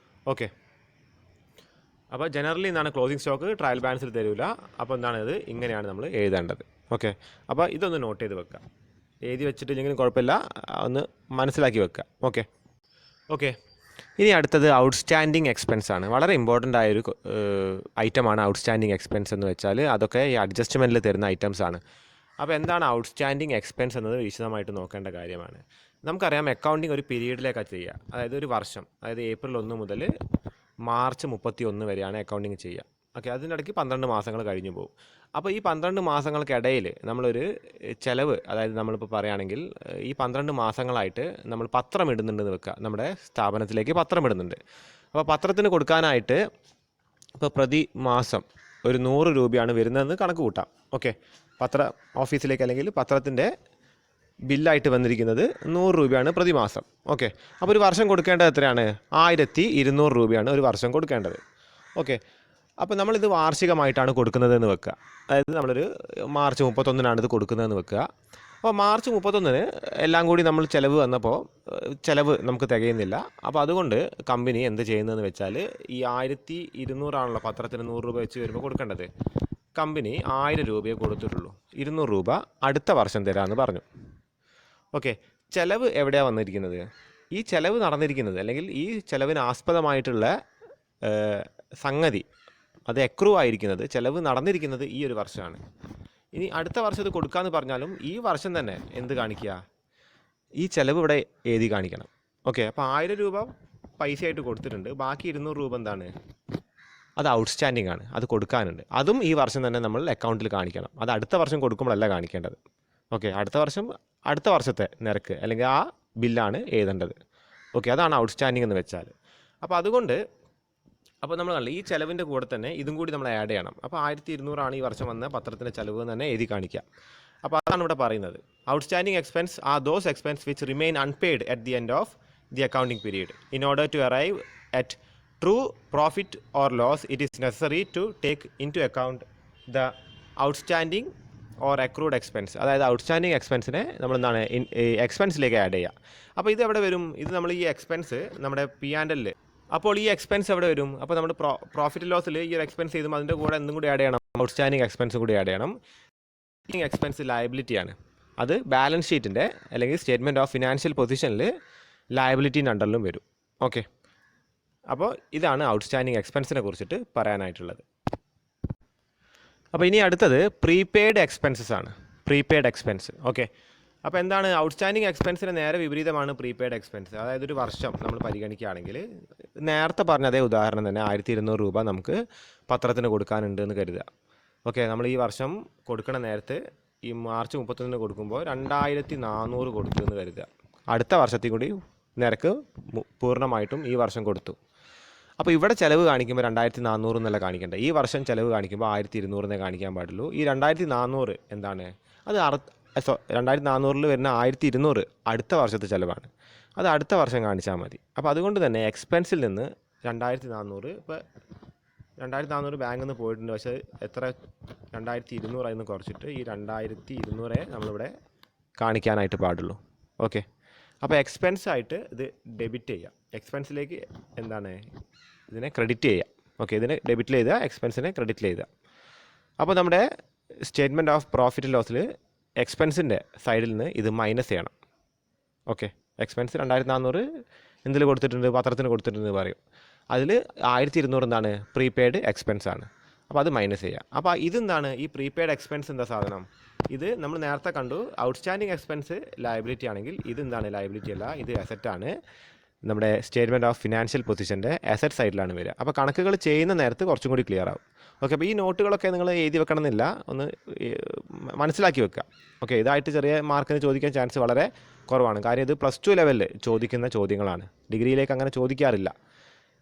ഓക്കെ, അപ്പോൾ ജനറലി എന്താണ് ക്ലോസിംഗ് സ്റ്റോക്ക് ട്രയൽ ബാലൻസിൽ തരില്ല. അപ്പോൾ എന്താണ് ഇത് ഇങ്ങനെയാണ് നമ്മൾ എഴുതേണ്ടത്. ഓക്കെ, അപ്പോൾ ഇതൊന്ന് നോട്ട് ചെയ്ത് വെക്കുക. എഴുതി വെച്ചിട്ടില്ലെങ്കിലും കുഴപ്പമില്ല, ഒന്ന് മനസ്സിലാക്കി വെക്കുക. ഓക്കെ ഓക്കെ ഇനി അടുത്തത് ഔട്ട്സ്റ്റാൻഡിങ് എക്സ്പെൻസ് ആണ്. വളരെ ഇമ്പോർട്ടൻ്റ് ആയൊരു ഐറ്റമാണ് ഔട്ട്സ്റ്റാൻഡിങ് എക്സ്പെൻസ് എന്ന് വെച്ചാൽ അതൊക്കെ ഈ അഡ്ജസ്റ്റ്മെൻറ്റിൽ തരുന്ന ഐറ്റംസ് ആണ്. അപ്പോൾ എന്താണ് ഔട്ട്സ്റ്റാൻഡിങ് എക്സ്പെൻസ് എന്നത് വിശദമായിട്ട് നോക്കേണ്ട കാര്യമാണ്. നമുക്കറിയാം അക്കൗണ്ടിങ് ഒരു പീരീഡിലേക്കാണ് ചെയ്യുക, അതായത് ഒരു വർഷം, അതായത് ഏപ്രിൽ 1 മുതൽ മാർച്ച് 31 വരെയാണ് അക്കൗണ്ടിങ് ചെയ്യുക. ഓക്കെ, അതിനിടയ്ക്ക് 12 മാസങ്ങൾ കഴിഞ്ഞു പോകും. അപ്പോൾ ഈ 12 മാസങ്ങൾക്കിടയിൽ നമ്മളൊരു ചിലവ്, അതായത് നമ്മളിപ്പോൾ പറയുകയാണെങ്കിൽ ഈ 12 മാസങ്ങളായിട്ട് നമ്മൾ പത്രം ഇടുന്നുണ്ടെന്ന് വെക്കുക, നമ്മുടെ സ്ഥാപനത്തിലേക്ക് പത്രം ഇടുന്നുണ്ട്. അപ്പോൾ പത്രത്തിന് കൊടുക്കാനായിട്ട് ഇപ്പോൾ പ്രതി മാസം ഒരു 100 രൂപയാണ് വരുന്നതെന്ന് കണക്ക് കൂട്ടാം. ഓക്കെ, പത്ര ഓഫീസിലേക്ക് അല്ലെങ്കിൽ പത്രത്തിൻ്റെ ബില്ലായിട്ട് വന്നിരിക്കുന്നത് 100 രൂപയാണ് പ്രതിമാസം. ഓക്കെ, അപ്പോൾ ഒരു വർഷം കൊടുക്കേണ്ടത് എത്രയാണ്? 1200 രൂപയാണ് ഒരു വർഷം കൊടുക്കേണ്ടത്. ഓക്കെ, അപ്പോൾ നമ്മളിത് വാർഷികമായിട്ടാണ് കൊടുക്കുന്നതെന്ന് വെക്കുക. അതായത് നമ്മളൊരു മാർച്ച് 31-നാണ് ഇത് കൊടുക്കുന്നതെന്ന് വെക്കുക. അപ്പോൾ മാർച്ച് 31-ന് എല്ലാം കൂടി നമ്മൾ ചിലവ് വന്നപ്പോൾ ചിലവ് നമുക്ക് തികയുന്നില്ല. അപ്പോൾ അതുകൊണ്ട് കമ്പനി എന്ത് ചെയ്യുന്നതെന്ന് വെച്ചാൽ ഈ 1200 പത്രത്തിന് 100 രൂപ വെച്ച് വരുമ്പോൾ കൊടുക്കേണ്ടത്. കമ്പനി 1000 രൂപയെ കൊടുത്തിട്ടുള്ളൂ. 200 രൂപ അടുത്ത വർഷം തരാമെന്ന് പറഞ്ഞു. ഓക്കെ, ചിലവ് എവിടെയാണ് വന്നിരിക്കുന്നത്? ഈ ചിലവ് നടന്നിരിക്കുന്നത് അല്ലെങ്കിൽ ഈ ചിലവിന് ആസ്പദമായിട്ടുള്ള സംഗതി അത് എക്രൂ ആയിരിക്കുന്നത്, ചിലവ് നടന്നിരിക്കുന്നത് ഈ ഒരു വർഷമാണ്. ഇനി അടുത്ത വർഷം ഇത് കൊടുക്കാമെന്ന് പറഞ്ഞാലും ഈ വർഷം തന്നെ എന്ത് കാണിക്കുക? ഈ ചിലവ് ഇവിടെ എഴുതി കാണിക്കണം. ഓക്കെ, അപ്പോൾ 1000 രൂപ പൈസയായിട്ട് കൊടുത്തിട്ടുണ്ട്. ബാക്കി 200 രൂപ എന്താണ്? അത് ഔട്ട്സ്റ്റാൻഡിങ് ആണ്, അത് കൊടുക്കാനുണ്ട്. അതും ഈ വർഷം തന്നെ നമ്മൾ അക്കൗണ്ടിൽ കാണിക്കണം. അത് അടുത്ത വർഷം കൊടുക്കുമ്പോഴല്ല കാണിക്കേണ്ടത്. ഓക്കെ, അടുത്ത വർഷത്തെ നിരക്ക് അല്ലെങ്കിൽ ആ ബില്ലാണ് എഴുതേണ്ടത്. ഓക്കെ, അതാണ് ഔട്ട്സ്റ്റാൻഡിങ് എന്ന് വെച്ചാൽ. അപ്പോൾ അതുകൊണ്ട് നമ്മൾ കണ്ടില്ല, ഈ ചിലവിൻ്റെ കൂടെ തന്നെ ഇതും കൂടി നമ്മൾ ആഡ് ചെയ്യണം. അപ്പോൾ 1200 ഈ വർഷം വന്ന പത്രത്തിൻ്റെ ചിലവ് തന്നെ എഴുതി കാണിക്കാം. അപ്പോൾ അതാണ് ഇവിടെ പറയുന്നത്. Outstanding expense are those expense which remain unpaid at the end of the accounting period. In order to arrive at true profit or loss it is necessary to take into account the outstanding or accrued expense. അതായത് outstanding എക്സ്പെൻസിനെ നമ്മൾ എന്താണ് എക്സ്പെൻസിലേക്ക് add ചെയ്യുക. അപ്പോൾ ഇത് എവിടെ വരും? ഇത് നമ്മൾ ഈ എക്സ്പെൻസ് നമ്മുടെ P&L. അപ്പോൾ ഈ എക്സ്പെൻസ് എവിടെ വരും? അപ്പോൾ നമ്മൾ പ്രോഫിറ്റ് ലോസിൽ ഈ ഒരു എക്സ്പെൻസ് ചെയ്തുമ്പോൾ അതിൻ്റെ കൂടെ എന്തും കൂടി ആഡ് ചെയ്യണം? ഔട്ട്സ്റ്റാൻഡിങ് എക്സ്പെൻസ് കൂടി ആഡ് ചെയ്യണം. എക്സ്പെൻസ് ലയബിലിറ്റിയാണ്. അത് ബാലൻസ് ഷീറ്റിൻ്റെ അല്ലെങ്കിൽ സ്റ്റേറ്റ്മെൻറ്റ് ഓഫ് ഫിനാൻഷ്യൽ പൊസിഷനിൽ ലയബിലിറ്റീൻ്റെ അണ്ടറിലും വരും. ഓക്കെ, അപ്പോൾ ഇതാണ് ഔട്ട്സ്റ്റാൻഡിങ് എക്സ്പെൻസിനെ കുറിച്ചിട്ട് പറയാനായിട്ടുള്ളത്. അപ്പോൾ ഇനി അടുത്തത് പ്രീപെയ്ഡ് എക്സ്പെൻസസ് ആണ്. Prepaid expense. ഓക്കെ, അപ്പോൾ എന്താണ്? ഔട്ട്സ്റ്റാൻഡിങ് എക്സ്പെൻസിന് നേരെ വിപരീതമാണ് പ്രീപെയ്ഡ് എക്സ്പെൻസ്. അതായത് ഒരു വർഷം നമ്മൾ പരിഗണിക്കുകയാണെങ്കിൽ നേരത്തെ പറഞ്ഞ അതേ ഉദാഹരണം തന്നെ 1200 രൂപ നമുക്ക് പത്രത്തിന് കൊടുക്കാനുണ്ട് എന്ന് കരുതുക. ഓക്കെ, നമ്മൾ ഈ വർഷം കൊടുക്കണ നേരത്ത് ഈ മാർച്ച് 31-ന് കൊടുക്കുമ്പോൾ 2400 കൊടുത്തു എന്ന് കരുതുക. അടുത്ത വർഷത്തിൽ കൂടി നിരക്ക് പൂർണ്ണമായിട്ടും ഈ വർഷം കൊടുത്തു. അപ്പോൾ ഇവിടെ ചിലവ് കാണിക്കുമ്പോൾ 2400 എന്നല്ല കാണിക്കേണ്ടത്. ഈ വർഷം ചിലവ് കാണിക്കുമ്പോൾ 1200 കാണിക്കാൻ പാടുള്ളൂ. ഈ 2400 എന്താണ്? അത് 2400-ൽ വരുന്ന 1200 അടുത്ത വർഷത്തെ ചിലവാണ്. അത് അടുത്ത വർഷം കാണിച്ചാൽ മതി. അപ്പോൾ അതുകൊണ്ട് തന്നെ എക്സ്പെൻസിൽ നിന്ന് 2400, ഇപ്പോൾ 2400 ബാങ്കിൽ നിന്ന് പോയിട്ടുണ്ട്. പക്ഷേ എത്ര? 2200 അതിൽ നിന്ന് കുറച്ചിട്ട് ഈ 2200 നമ്മളിവിടെ കാണിക്കാനായിട്ട് പാടുള്ളൂ. ഓക്കെ, അപ്പോൾ എക്സ്പെൻസായിട്ട് ഇത് ഡെബിറ്റ് ചെയ്യുക. എക്സ്പെൻസിലേക്ക് എന്താണ്? ഇതിനെ ക്രെഡിറ്റ് ചെയ്യുക. ഓക്കെ, ഇതിനെ ഡെബിറ്റിൽ എഴുതുക, എക്സ്പെൻസിനെ ക്രെഡിറ്റിൽ എഴുതുക. അപ്പോൾ നമ്മുടെ സ്റ്റേറ്റ്മെൻറ്റ് ഓഫ് പ്രോഫിറ്റ് ലോസിൽ എക്സ്പെൻസിൻ്റെ സൈഡിൽ നിന്ന് ഇത് മൈനസ് ചെയ്യണം. ഓക്കെ, എക്സ്പെൻസ് 2400 എന്തിൽ കൊടുത്തിട്ടുണ്ട്? പത്രത്തിന് കൊടുത്തിട്ടുണ്ട് പറയും. അതിൽ 1200 എന്താണ്? പ്രീപെയ്ഡ് എക്സ്പെൻസ് ആണ്. അപ്പോൾ അത് മൈനസ് ചെയ്യുക. അപ്പോൾ ഇതെന്താണ്? ഈ പ്രീപെയ്ഡ് എക്സ്പെൻസ് എന്താ സാധനം? ഇത് നമ്മൾ നേരത്തെ കണ്ടു, ഔട്ട്സ്റ്റാൻഡിങ് എക്സ്പെൻസ് ലയബിലിറ്റി ആണെങ്കിൽ ഇത് എന്താണ്? ലയബിലിറ്റി അല്ല, ഇത് അസറ്റാണ്. നമ്മുടെ സ്റ്റേറ്റ്മെൻറ്റ് ഓഫ് ഫിനാൻഷ്യൽ പൊസിഷൻ്റെ അസറ്റ് സൈഡിലാണ് വരിക. അപ്പോൾ കണക്കുകൾ ചെയ്യുന്ന നേരത്ത് കുറച്ചും കൂടി ക്ലിയർ ആവും. ഓക്കെ, അപ്പോൾ ഈ നോട്ടുകളൊക്കെ നിങ്ങൾ എഴുതി വെക്കണമെന്നില്ല, ഒന്ന് മനസ്സിലാക്കി വെക്കുക. ഓക്കെ, ഇതായിട്ട് ചെറിയ മാർക്കിന് ചോദിക്കാൻ ചാൻസ് വളരെ കുറവാണ്. കാര്യം ഇത് +2 ലെവലിൽ ചോദിക്കുന്ന ചോദ്യങ്ങളാണ്. ഡിഗ്രിയിലേക്ക് അങ്ങനെ ചോദിക്കാറില്ല.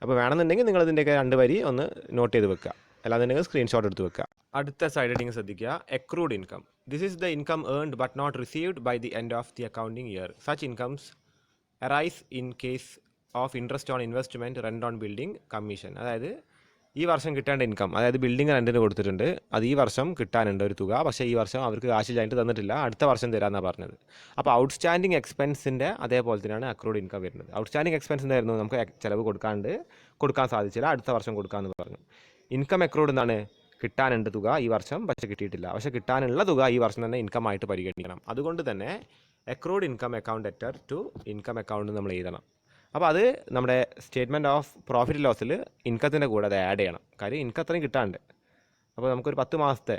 അപ്പോൾ വേണമെന്നുണ്ടെങ്കിൽ നിങ്ങളിതിൻ്റെയൊക്കെ 2 വരി ഒന്ന് നോട്ട് ചെയ്ത് വെക്കുക, അല്ലാന്നുണ്ടെങ്കിൽ സ്ക്രീൻഷോട്ട് എടുത്ത് വെക്കുക. അടുത്ത സൈഡ് ഹെഡിങ് ശ്രദ്ധിക്കുക. Accrued income. This is the income earned but not received by the end of the accounting year. Such incomes arise in case of interest on investment, rent on building, commission. അതായത് ഈ വർഷം കിട്ടേണ്ട income, അതായത് building റെൻറ്റിന് കൊടുത്തിട്ടുണ്ട്, അത് ഈ വർഷം കിട്ടാനുണ്ട് ഒരു തുക. പക്ഷേ ഈ വർഷം അവർക്ക് കാശ് കഴിഞ്ഞിട്ട് തന്നിട്ടില്ല, അടുത്ത വർഷം തരാമെന്നാണ് പറഞ്ഞത്. അപ്പോൾ ഔട്ട്സ്റ്റാൻഡിങ് എക്സ്പെൻസിൻ്റെ അതേപോലെ തന്നെയാണ് അക്രൂഡ് ഇൻകം വരുന്നത്. ഔട്ട്സ്റ്റാൻഡിങ് എക്സ്പെൻസ് എന്തായിരുന്നു? നമുക്ക് ചിലവ് കൊടുക്കാൻ സാധിച്ചില്ല, അടുത്ത വർഷം കൊടുക്കാമെന്ന് പറഞ്ഞു. ഇൻകം അക്രൂഡ് എന്താണ്? കിട്ടാനുണ്ട് തുക ഈ വർഷം, പക്ഷേ കിട്ടിയിട്ടില്ല. പക്ഷേ കിട്ടാനുള്ള തുക ഈ വർഷം തന്നെ ഇൻകം ആയിട്ട് പരിഗണിക്കണം. അതുകൊണ്ട് തന്നെ accrued income account letter to income account നമ്മൾ എഴുതണം. അപ്പോൾ അത് നമ്മുടെ സ്റ്റേറ്റ്മെൻറ്റ് ഓഫ് പ്രോഫിറ്റ് ലോസിൽ ഇൻകത്തിൻ്റെ കൂടെ അത് ആഡ് ചെയ്യണം. കാര്യം ഇൻകം അത്രയും കിട്ടാണ്ട്. അപ്പോൾ നമുക്കൊരു 10 മാസത്തെ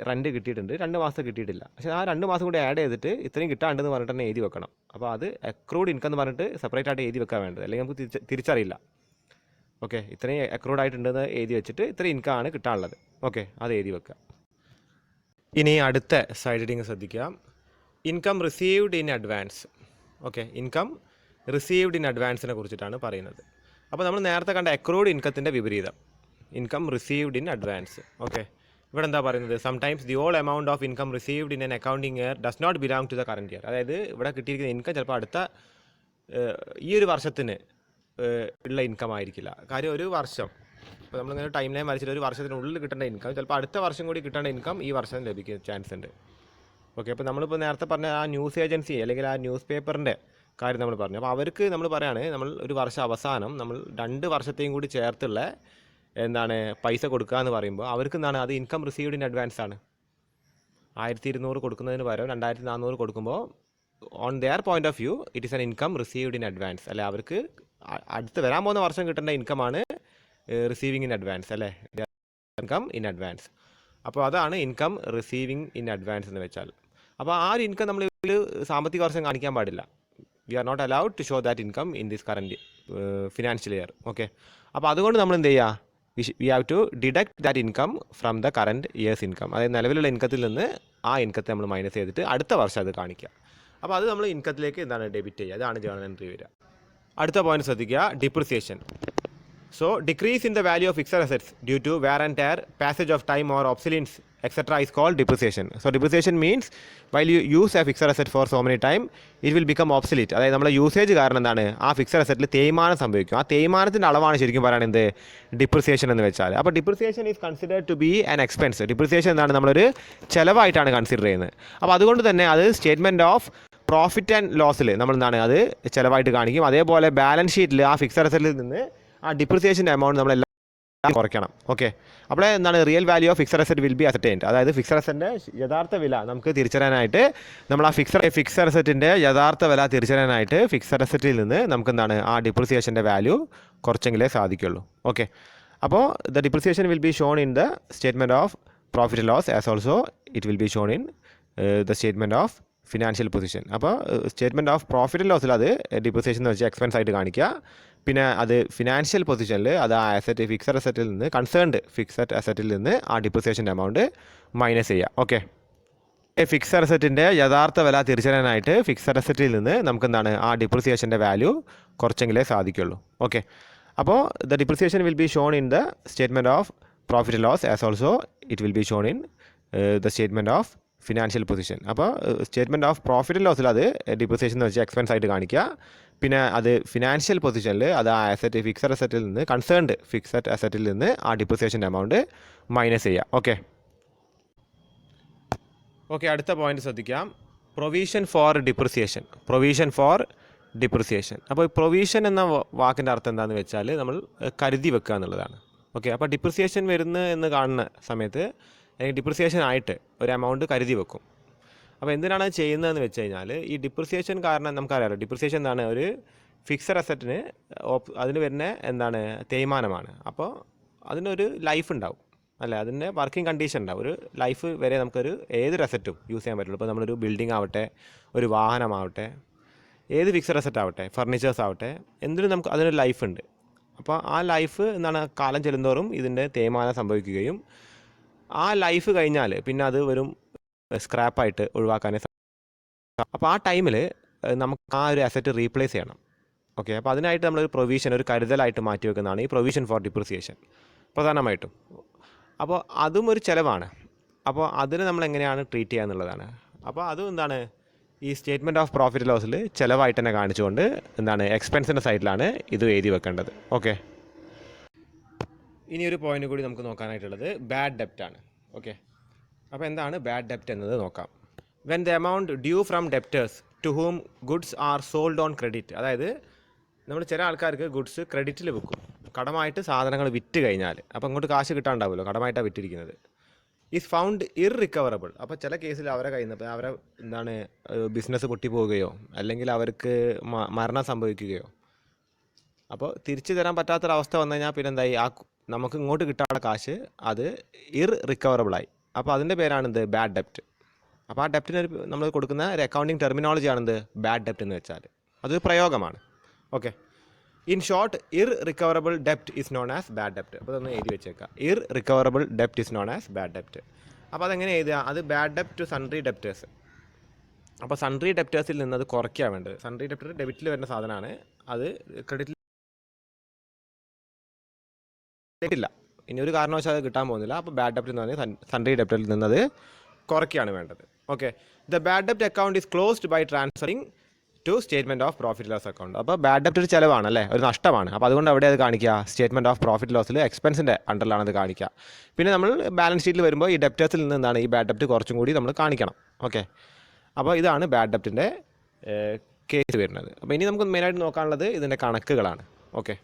റെൻറ്റ് കിട്ടിയിട്ടുണ്ട്, 2 മാസത്തെ കിട്ടിയിട്ടില്ല. പക്ഷേ ആ 2 മാസം കൂടി ആഡ് ചെയ്തിട്ട് ഇത്രയും കിട്ടാണ്ടെന്ന് പറഞ്ഞിട്ട് തന്നെ എഴുതി വെക്കണം. അപ്പോൾ അത് അക്രൂഡ് ഇൻകം എന്ന് പറഞ്ഞിട്ട് സെപ്പറേറ്റ് ആയിട്ട് എഴുതി വെക്കാൻ വേണ്ടത്, അല്ലെങ്കിൽ നമുക്ക് തിരിച്ചറിയില്ല. ഓക്കെ, ഇത്രയും അക്രൂഡ് ആയിട്ടുണ്ടെന്ന് എഴുതി വെച്ചിട്ട് ഇത്രയും ഇൻകം ആണ് കിട്ടാനുള്ളത്. ഓക്കെ, അത് എഴുതി വെക്കുക. ഇനി അടുത്ത സൈഡ് ഹെഡിങ് ശ്രദ്ധിക്കുക. Income received in advance. Okay, income received in അഡ്വാൻസിനെ കുറിച്ചിട്ടാണ് പറയുന്നത്. അപ്പോൾ നമ്മൾ നേരത്തെ കണ്ട അക്രൂഡ് ഇൻകത്തിൻ്റെ വിപരീതം, income received in advance. Okay, ഇവിടെ എന്താ പറയുന്നത്? Sometimes the all amount of income received in an accounting year does not belong to the current year. അതായത് ഇവിടെ കിട്ടിയിരിക്കുന്ന ഇൻകം ചിലപ്പോൾ അടുത്ത ഈ ഒരു വർഷത്തിന് ഉള്ള ഇൻകം ആയിരിക്കില്ല. കാര്യം ഒരു വർഷം അപ്പോൾ നമ്മളിങ്ങനെ ടൈം ലൈൻ വരച്ചിട്ട് ഒരു വർഷത്തിനുള്ളിൽ കിട്ടേണ്ട ഇൻകം ചിലപ്പോൾ അടുത്ത വർഷം കൂടി കിട്ടേണ്ട ഇൻകം ഈ വർഷം ലഭിക്കാൻ ചാൻസ് ഉണ്ട്. ഓക്കെ, അപ്പോൾ നമ്മളിപ്പോൾ നേരത്തെ പറഞ്ഞ ആ ന്യൂസ് ഏജൻസി അല്ലെങ്കിൽ ആ ന്യൂസ് പേപ്പറിൻ്റെ കാര്യം നമ്മൾ പറഞ്ഞു. അപ്പോൾ അവർക്ക് നമ്മൾ പറയുകയാണ് നമ്മൾ ഒരു വർഷം അവസാനം നമ്മൾ 2 വർഷത്തെയും കൂടി ചേർത്തുള്ള പൈസ കൊടുക്കുക എന്ന് പറയുമ്പോൾ അവർക്ക് അത് ഇൻകം റിസീവ്ഡ് ഇൻ അഡ്വാൻസ് ആണ്. 1200 കൊടുക്കുന്നതിന് പകരം 2400 കൊടുക്കുമ്പോൾ on their point of view it is an income received in advance അല്ലേ. അവർക്ക് അടുത്ത് വരാൻ പോകുന്ന വർഷം കിട്ടേണ്ട ഇൻകമാണ് റിസീവിങ് ഇൻ അഡ്വാൻസ് അല്ലേ, ഇൻകം ഇൻ അഡ്വാൻസ്. അപ്പോൾ അതാണ് ഇൻകം റിസീവിങ് ഇൻ അഡ്വാൻസ് എന്ന് വെച്ചാൽ. അപ്പോൾ ആ ഒരു ഇൻകം നമ്മൾ സാമ്പത്തിക വർഷം കാണിക്കാൻ പാടില്ല. We are not allowed to show that income in this current financial year. Okay, അപ്പോൾ അതുകൊണ്ട് നമ്മൾ എന്ത് ചെയ്യുക, we have to deduct that income from the current year's income. അതായത് നിലവിലുള്ള ഇൻകത്തിൽ നിന്ന് ആ ഇൻകത്തെ നമ്മൾ മൈനസ് ചെയ്തിട്ട് അടുത്ത വർഷം അത് കാണിക്കുക. അപ്പോൾ അത് നമ്മൾ ഇൻകത്തിലേക്ക് ഡെബിറ്റ് ചെയ്യുക. അതാണ് ജേണൽ എൻട്രി വരിക. അടുത്ത പോയിന്റ് ശ്രദ്ധിക്കുക, depreciation. So decrease in the value of fixed assets due to wear and tear, passage of time or obsolescence, etc. is called depreciation. So depreciation means while you use a fixed asset for so many time, it will become obsolete. അതായത് നമ്മുടെ usage കാരണം എന്താണ്, ആ fixed അസറ്റിൽ തേയ്മാനം സംഭവിക്കും. ആ തേയ്മാനത്തിൻ്റെ അളവാണ് ശരിക്കും പറയുന്നത് ഡിപ്രിസിയേഷൻ എന്ന് വെച്ചാൽ. അപ്പോൾ depreciation is considered to be an expense. Depreciation എന്താണ്, നമ്മളൊരു ചിലവായിട്ടാണ് കൺസിഡർ ചെയ്യുന്നത്. അപ്പോൾ അതുകൊണ്ട് തന്നെ അത് സ്റ്റേറ്റ്മെൻറ്റ് ഓഫ് പ്രോഫിറ്റ് ആൻഡ് ലോസിൽ നമ്മൾ അത് ചിലവായിട്ട് കാണിക്കും. അതേപോലെ ബാലൻസ് ഷീറ്റിൽ ആ ഫിക്സഡ് അസറ്റിൽ നിന്ന് ആ ഡിപ്രിസിയേഷൻ്റെ എമൗണ്ട് നമ്മളെല്ലാം കുറയ്ക്കണം. ഓക്കെ, അപ്പോൾ real value of fixed asset will be അസറ്റൈൻഡ്. അതായത് ഫിക്സഡ് അസറ്റിൻ്റെ യഥാർത്ഥ വില നമുക്ക് തിരിച്ചറിയാനായിട്ട് നമ്മൾ ആ ഫിക്സഡ് അസറ്റിൻ്റെ യഥാർത്ഥ വില തിരിച്ചറിയാനായിട്ട് ഫിക്സഡ് അസറ്റിൽ നിന്ന് നമുക്ക് ആ ഡിപ്രിസിയേഷൻ്റെ വാല്യൂ കുറച്ചെങ്കിലേ സാധിക്കുള്ളൂ. ഓക്കെ, അപ്പോൾ the depreciation will be shown in the statement of profit loss as also it will be shown in the statement of financial position. അപ്പോൾ സ്റ്റേറ്റ്മെൻറ്റ് ഓഫ് പ്രോഫിറ്റ് ആൻഡ് ലോസിൽ അത് ഡിപ്രിസിയേഷൻ എന്ന് വെച്ചാൽ എക്സ്പെൻസ് ആയിട്ട് കാണിക്കുക. പിന്നെ അത് ഫിനാൻഷ്യൽ പൊസിഷനിൽ അത് ആ അസറ്റ് ഫിക്സഡ് അസറ്റിൽ നിന്ന് കൺസേൺഡ് ഫിക്സഡ് അസറ്റിൽ നിന്ന് ആ ഡിപ്രിസിയേഷൻ്റെ എമൗണ്ട് മൈനസ് ചെയ്യുക. ഓക്കെ, ഫിക്സഡ് അസറ്റിൻ്റെ യഥാർത്ഥ വില തിരിച്ചറിയാനായിട്ട് ഫിക്സഡ് അസറ്റിൽ നിന്ന് നമുക്ക് ആ ഡിപ്രിസിയേഷൻ്റെ വാല്യൂ കുറച്ചെങ്കിലേ സാധിക്കുള്ളൂ. ഓക്കെ, അപ്പോൾ the depreciation will be shown in the statement of profit loss as also it will be shown in the statement of financial position. അപ്പോൾ സ്റ്റേറ്റ്മെൻറ്റ് ഓഫ് പ്രോഫിറ്റ് ലോസിൽ അത് ഡിപ്രിസിയേഷൻ എന്ന് വെച്ചാൽ എക്സ്പെൻസ് ആയിട്ട് കാണിക്കുക. പിന്നെ അത് ഫിനാൻഷ്യൽ പൊസിഷനിൽ അത് ആ അസറ്റ് ഫിക്സഡ് അസറ്റിൽ നിന്ന് കൺസേൺഡ് ഫിക്സഡ് അസറ്റിൽ നിന്ന് ആ ഡിപ്രിസിയേഷൻ്റെ എമൗണ്ട് മൈനസ് ചെയ്യുക. ഓക്കെ, അടുത്ത പോയിന്റ് ശ്രദ്ധിക്കാം, പ്രൊവിഷൻ ഫോർ ഡിപ്രിസിയേഷൻ. അപ്പോൾ പ്രൊവിഷൻ എന്ന വാക്കിൻ്റെ അർത്ഥം എന്താണെന്ന് വെച്ചാൽ നമ്മൾ കരുതി വെക്കുക എന്നുള്ളതാണ്. ഓക്കെ, അപ്പോൾ ഡിപ്രിസിയേഷൻ വരുന്നു എന്ന് കാണുന്ന സമയത്ത് അല്ലെങ്കിൽ ഡിപ്രിസിയേഷൻ ആയിട്ട് ഒരു എമൗണ്ട് കരുതി വെക്കും. അപ്പോൾ എന്തിനാണ് ചെയ്യുന്നതെന്ന് വെച്ച് കഴിഞ്ഞാൽ ഈ ഡിപ്രിസിയേഷൻ കാരണം നമുക്കറിയാമല്ലോ, ഡിപ്രിസിയേഷൻ എന്താണ്, ഒരു ഫിക്സഡ് അസറ്റിന് അതിന് വരുന്ന തേയ്മാനമാണ്. അപ്പോൾ അതിനൊരു ലൈഫ് ഉണ്ടാവും അല്ലേ, അതിൻ്റെ വർക്കിംഗ് കണ്ടീഷൻ ഉണ്ടാവും. ഒരു ലൈഫ് വരെ നമുക്കൊരു ഏതൊരു അസറ്റും യൂസ് ചെയ്യാൻ പറ്റുള്ളൂ. ഇപ്പോൾ നമ്മളൊരു ബിൽഡിംഗ് ആവട്ടെ, ഒരു വാഹനമാവട്ടെ, ഏത് ഫിക്സഡ് അസറ്റ് ആവട്ടെ, ഫർണിച്ചേഴ്സ് ആവട്ടെ, എന്തിനും നമുക്ക് അതിനൊരു ലൈഫ് ഉണ്ട്. അപ്പോൾ ആ ലൈഫ് കാലം ചെല്ലുന്തോറും ഇതിൻ്റെ തേയ്മാനം സംഭവിക്കുകയും ആ ലൈഫ് കഴിഞ്ഞാൽ പിന്നെ അത് വെറും സ്ക്രാപ്പായിട്ട് ഒഴിവാക്കാനേ സാധിക്കും. അപ്പോൾ ആ ടൈമിൽ നമുക്ക് ആ ഒരു അസറ്റ് റീപ്ലേസ് ചെയ്യണം. ഓക്കെ, അപ്പോൾ അതിനായിട്ട് നമ്മളൊരു പ്രൊവിഷൻ, ഒരു കരുതലായിട്ട് മാറ്റി വെക്കുന്നതാണ് ഈ പ്രൊവിഷൻ ഫോർ ഡിപ്രിസിയേഷൻ പ്രധാനമായിട്ടും. അപ്പോൾ അതും ഒരു ചിലവാണ്. അപ്പോൾ അതിന് നമ്മൾ എങ്ങനെയാണ് ട്രീറ്റ് ചെയ്യുക എന്നുള്ളതാണ്. അപ്പോൾ അതും ഈ സ്റ്റേറ്റ്മെൻറ്റ് ഓഫ് പ്രോഫിറ്റ് ലോസിൽ ചിലവായിട്ട് തന്നെ കാണിച്ചുകൊണ്ട് എക്സ്പെൻസിൻ്റെ സൈഡിലാണ് ഇത് എഴുതി വെക്കേണ്ടത്. ഓക്കെ, ഇനി ഒരു പോയിന്റ് കൂടി നമുക്ക് നോക്കാനായിട്ടുള്ളത് ബാഡ് ഡെപ്റ്റ് ആണ്. ഓക്കെ, അപ്പോൾ എന്താണ് ബാഡ് ഡെപ്റ്റ് എന്നത് നോക്കാം. When the amount due from debtors to whom goods are sold on credit. അതായത് നമ്മൾ ചില ആൾക്കാർക്ക് ഗുഡ്സ് ക്രെഡിറ്റിൽ വിൽക്കും, കടമായിട്ട് സാധനങ്ങൾ വിറ്റ് കഴിഞ്ഞാൽ. അപ്പോൾ അങ്ങോട്ട് കാശ് കിട്ടാണ്ടാവുമല്ലോ, കടമായിട്ടാണ് വിറ്റിരിക്കുന്നത്. Is found ഇർറിക്കവറബിൾ. അപ്പോൾ ചില കേസിൽ അവരെ കയ്യിൽ നിന്ന് അവരെ ബിസിനസ് പൊട്ടിപ്പോവുകയോ അല്ലെങ്കിൽ അവർക്ക് മരണം സംഭവിക്കുകയോ അപ്പോൾ തിരിച്ചു തരാൻ പറ്റാത്തൊരവസ്ഥ വന്നു കഴിഞ്ഞാൽ പിന്നെ എന്തായി, നമുക്ക് ഇങ്ങോട്ട് കിട്ടാനുള്ള കാശ് അത് ഇർറിക്കവറബിളായി. അപ്പോൾ അതിൻ്റെ പേരാണെന്ത്, ബാഡ് ഡെപ്റ്റ്. അപ്പോൾ ആ ഡെപ്റ്റിന് നമ്മൾ കൊടുക്കുന്ന ഒരു അക്കൗണ്ടിങ് ടെർമിനോളജിയാണെന്ത്, ബാഡ് ഡെപ്റ്റ് എന്ന് വെച്ചാൽ. അതൊരു പ്രയോഗമാണ്. Okay, in short ഇർറിക്കവറബിൾ ഡെപ്റ്റ് is known as bad ഡെപ്റ്റ്. അപ്പോൾ അതൊന്ന് എഴുതി വെച്ചേക്കാം, ഇർറിക്കവറബിൾ ഡെപ്റ്റ് ഈസ് നോൺ ആസ് ബാഡ് ഡെപ്റ്റ്. അപ്പോൾ അതെങ്ങനെ എഴുതുക, അത് ബാഡ് ഡെപ്റ്റ് ടു സൺട്രി ഡെപ്റ്റേഴ്സ്. അപ്പോൾ സൺട്രി ഡെപ്റ്റേഴ്സിൽ നിന്ന് അത് കുറയ്ക്കാൻ വേണ്ടത്. സൺട്രി ഡെപ്റ്റർ ഡെബിറ്റിൽ വരുന്ന സാധനമാണ്, അത് ക്രെഡിറ്റിൽ ഇല്ല, ഇനി ഒരു കാരണവശാൽ അത് കിട്ടാൻ പോകുന്നില്ല. അപ്പോൾ ബാഡ് ഡെപ്റ്റ് എന്ന് പറഞ്ഞാൽ സൺട്രി ഡെപ്റ്ററിൽ നിന്നത് കുറയ്ക്കുകയാണ് വേണ്ടത്. ഓക്കെ, ദ ബാഡ് ഡെപ്റ്റ് account is closed by transferring to statement of profit loss account. അപ്പോൾ ബാഡ് ഡെപ്റ്റ് ഒരു ചിലവാണ് അല്ലേ, ഒരു നഷ്ടമാണ്. അപ്പോൾ അതുകൊണ്ട് അവിടെ അത് കാണിക്കുക സ്റ്റേറ്റ്മെൻറ്റ് ഓഫ് പ്രോഫിറ്റ് ലോസിൽ എക്സ്പെൻസിൻ്റെ അണ്ടറിലാണ് അത് കാണിക്കുക. പിന്നെ നമ്മൾ ബാലൻസ് ഷീറ്റിൽ വരുമ്പോൾ ഈ ഡെപ്റ്റേഴ്സിൽ നിന്ന് എന്താണ് ഈ ബാഡ് ഡെപ്റ്റ് കുറച്ചും കൂടി നമ്മൾ കാണിക്കണം. ഓക്കെ, അപ്പോൾ ഇതാണ് ബാഡ് ഡെപ്റ്റിൻ്റെ കേസ് വരുന്നത്. അപ്പോൾ ഇനി നമുക്ക് മെയിനായിട്ട് നോക്കാനുള്ളത് ഇതിൻ്റെ കണക്കുകളാണ്. ഓക്കെ.